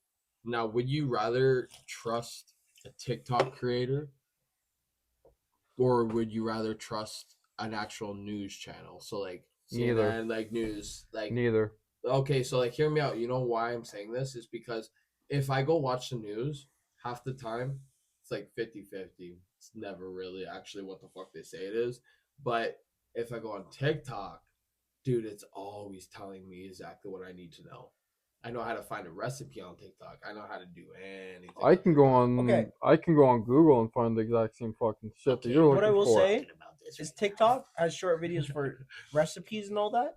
Now, would you rather trust a TikTok creator, or would you rather trust an actual news channel? So like CNN, like news, like neither. Okay, so like hear me out. You know why I'm saying this is because if I go watch the news, half the time it's like 50-50. It's never really actually what the fuck they say it is. But if I go on TikTok, dude, it's always telling me exactly what I need to know. I know how to find a recipe on TikTok. I know how to do anything. I can go on Google and find the exact same fucking shit that you're looking for. What I will say is TikTok has short videos for recipes and all that.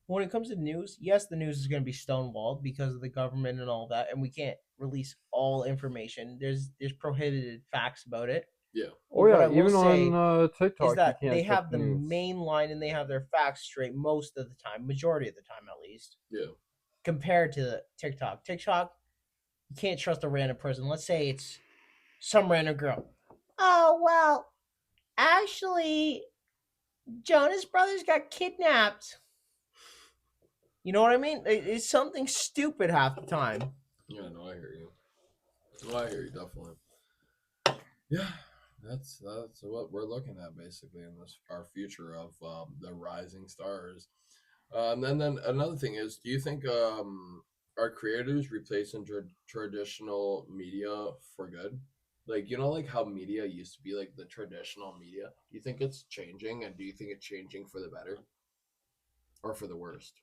When it comes to news, yes, the news is going to be stonewalled because of the government and all that, and we can't release all information. There's prohibited facts about it. Yeah. Oh yeah, even on TikTok, is that they have the main line and they have their facts straight most of the time, majority of the time at least. Yeah. Compared to TikTok, you can't trust a random person. Let's say it's some random girl. Oh well, actually, Jonas Brothers got kidnapped. You know what I mean? It's something stupid half the time. Yeah, no, I hear you. Definitely. Yeah, that's what we're looking at basically in this our future of the rising stars. And then another thing is, do you think are creators replacing traditional media for good? Like, you know, like how media used to be like the traditional media. Do you think it's changing, and do you think it's changing for the better or for the worst?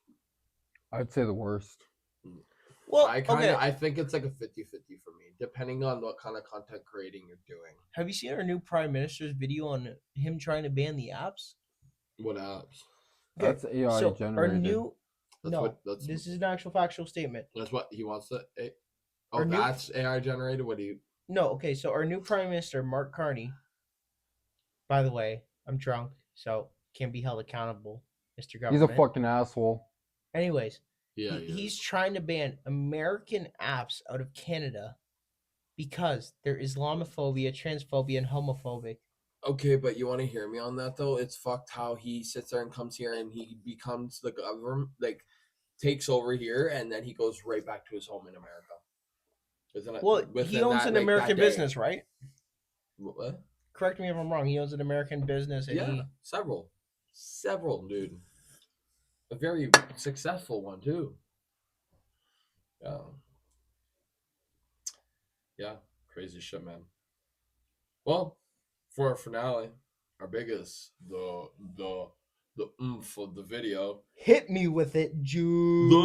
I'd say the worst. Well, I think it's like a 50-50 for me, depending on what kind of content creating you're doing. have you seen our new prime minister's video on him trying to ban the apps? What apps? That's AI so generated. our new That's this is an actual factual statement. That's what he wants to. Our new- that's AI generated. What do you? No, okay, so our new prime minister, Mark Carney. By the way, I'm drunk, so can't be held accountable, Mr. He's Government. a fucking asshole. Anyways, Yeah, he's trying to ban American apps out of Canada because they're Islamophobia, transphobia, and homophobic. Okay, but you want to hear me on that though? It's fucked how he sits there and comes here and he becomes the government, like takes over here, and then he goes right back to his home in America. Isn't it? Well, he within owns that, an like, American that day? business, right? What? Correct me if I'm wrong. He owns an American business, and Yeah, several, dude. A very successful one too. Yeah, crazy shit, man. Well, for our finale, our biggest, the oomph of the video. hit me with it, Junior.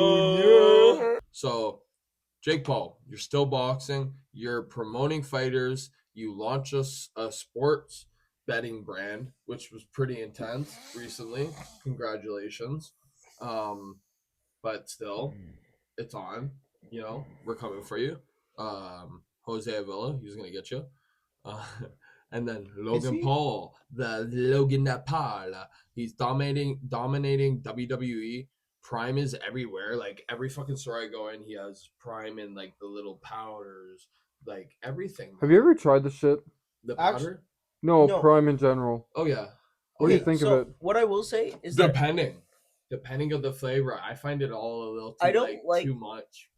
So, Jake Paul, you're still boxing. You're promoting fighters. You launch a sports betting brand, which was pretty intense recently. Congratulations. But still, it's on. You know, we're coming for you. Jose Avila, he's gonna get you. And then Logan Paul, the Logan Paul, he's dominating WWE. Prime is everywhere. Like every fucking store I go in, he has Prime in like the little powders, like everything. Have you ever tried the shit? The powder? No, No. Prime in general. Oh yeah. What do you think of it? What I will say is that Depending of the flavor, I find it all a little too, I don't like too much.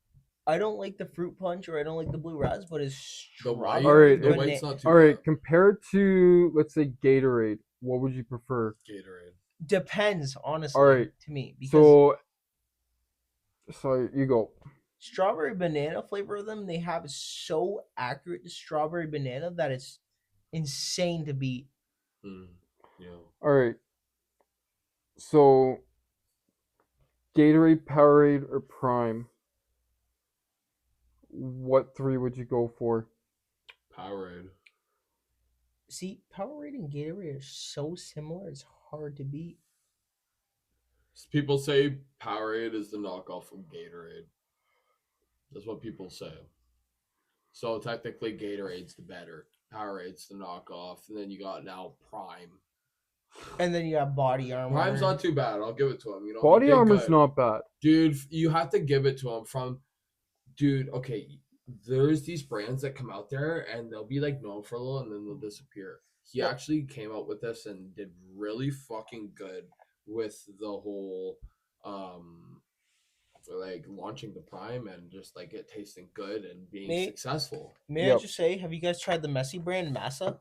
I don't like the fruit punch or I don't like the blue raz, but it's The white, strawberry Alright, the bana- white's not too All right, bad. compared to let's say Gatorade, what would you prefer? Gatorade. depends, honestly, Alright, to me. Because So, sorry, you go. strawberry banana flavor of them they have is so accurate to strawberry banana that it's insane to beat. Yeah. All right. So, Gatorade, Powerade, or Prime? What three would you go for? Powerade. See, Powerade and Gatorade are so similar, it's hard to beat. People say Powerade is the knockoff of Gatorade. That's what people say. So technically, Gatorade's the better. Powerade's the knockoff, and then you got now Prime. And then you have Body Armor. Prime's not too bad. I'll give it to him. You know, Body Armor's not bad. Dude, you have to give it to him. Okay, there's these brands that come out there and they'll be like known for a little and then they'll disappear. He actually came out with this and did really fucking good with the whole like launching the Prime and just like it tasting good and being successful. May I just say, have you guys tried the Messi brand Massa?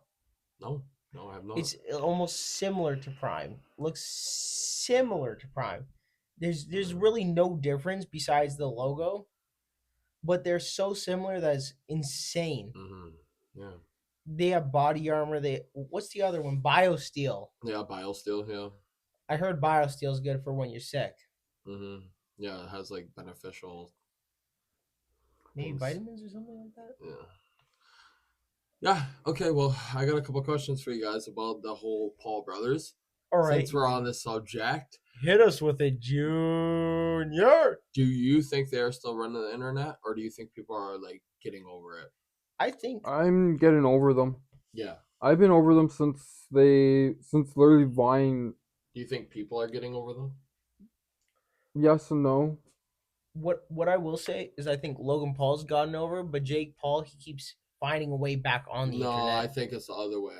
No, I have not. It's almost similar to Prime. Looks similar to Prime. There's really no difference besides the logo, but they're so similar that it's insane. Yeah. They have Body Armor. What's the other one? BioSteel. Yeah, BioSteel. Yeah. I heard BioSteel is good for when you're sick. Yeah, it has like beneficial. Maybe things. vitamins or something like that. Yeah. Yeah. Okay. Well, I got a couple questions for you guys about the whole Paul brothers. All right. Since we're on this subject, hit us with it, Junior. Do you think they're still running the internet, or do you think people are like getting over it? I think I'm getting over them. Yeah. I've been over them since literally Vine. Do you think people are getting over them? Yes and no. What I will say is I think Logan Paul's gotten over, but Jake Paul, he keeps finding a way back on the internet. No, I think it's the other way.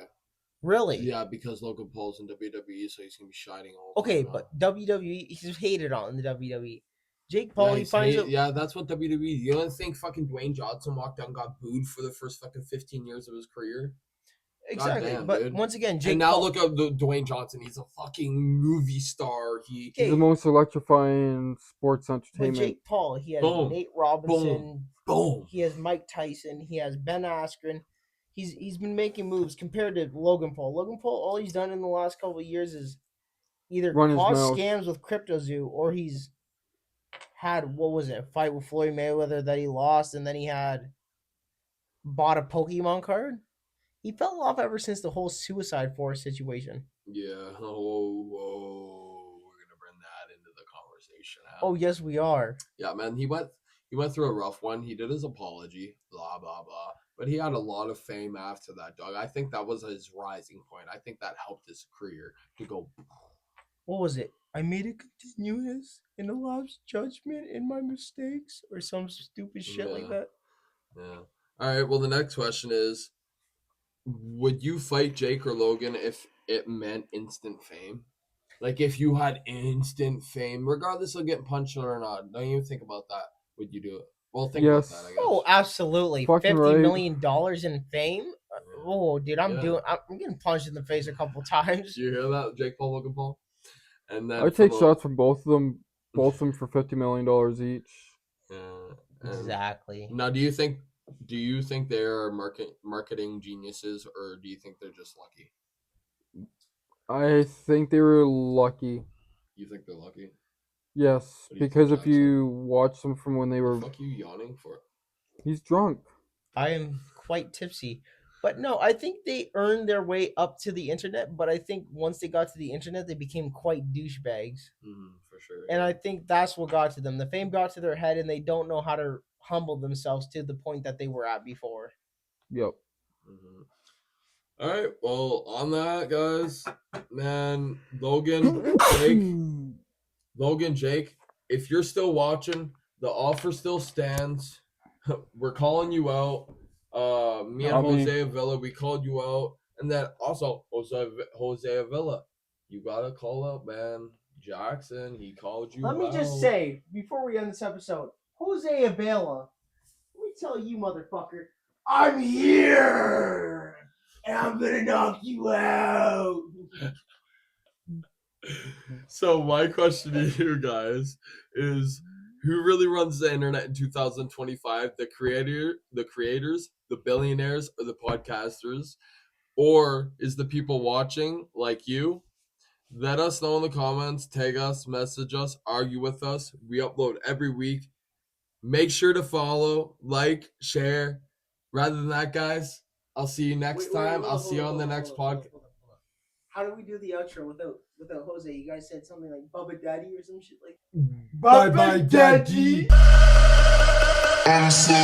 Really? Yeah, because Logan Paul's in WWE, so he's gonna be shining all. Okay, but WWE, he's hated on the WWE. Jake Paul, he finds out. Yeah, that's what WWE. You don't think fucking Dwayne Johnson walked out and got booed for the first fucking 15 years of his career? Exactly, Damn, but dude. once again, Jake and now Paul, look at Dwayne Johnson. He's a fucking movie star. He's the most electrifying sports entertainment. But Jake Paul, he has Nate Robinson. Boom. He has Mike Tyson. He has Ben Askren. he's been making moves compared to Logan Paul. Logan Paul, all he's done in the last couple of years is either Run his cause mouth. scams with CryptoZoo, or he's had, what was it, a fight with Floyd Mayweather that he lost, and then he had bought a Pokemon card. He fell off ever since the whole Suicide Forest situation. Yeah. Whoa. We're gonna bring that into the conversation. Huh? Oh yes, we are. Yeah, man. He went through a rough one. He did his apology. Blah blah blah. But he had a lot of fame after that, dog. I think that was his rising point. I think that helped his career to go. What was it? I made a continuous in the last judgment in my mistakes, or some stupid shit like that. Yeah. All right. Well, the next question is: would you fight Jake or Logan if it meant instant fame? Like if you had instant fame, regardless of getting punched or not. Don't even think about that. Would you do it? Well, think Yes. about that. I guess. Oh, absolutely. Fucking $50 right. million in fame. Oh, dude, I'm Yeah. getting punched in the face a couple times. Did you hear that, Jake Paul, Logan Paul? And then I'd take shots from both of them for $50 million each. Exactly. Now, do you think they're marketing geniuses, or do you think they're just lucky? I think they were lucky. You think they're lucky? Yes, What do you because think, if you watch them from when they were, What the fuck are you yawning for? he's drunk. I am quite tipsy. But no, I think they earned their way up to the internet, but I think once they got to the internet, they became quite douchebags. For sure. And I think that's what got to them. The fame got to their head, and they don't know how to humble themselves to the point that they were at before. Yep. All right. Well, on that, guys, man, Logan, Jake, if you're still watching, the offer still stands. We're calling you out. Me and Jose Avila, we called you out. And then also Jose Avila, you gotta call out, man. Jaxson, he called you out. Let me just say, before we end this episode, Jose Avila, let me tell you, motherfucker, I'm here, and I'm gonna knock you out. So my question to you guys is, who really runs the internet in 2025? The creators, the billionaires, or the podcasters? Or is the people watching like you? Let us know in the comments, tag us, message us, argue with us. We upload every week. Make sure to follow, like, share. Rather than that, guys, I'll see you next time. I'll see you on the next podcast. How do we do the outro without Jose? You guys said something like Bubba Daddy or some shit like Bye bye, Daddy. I'm so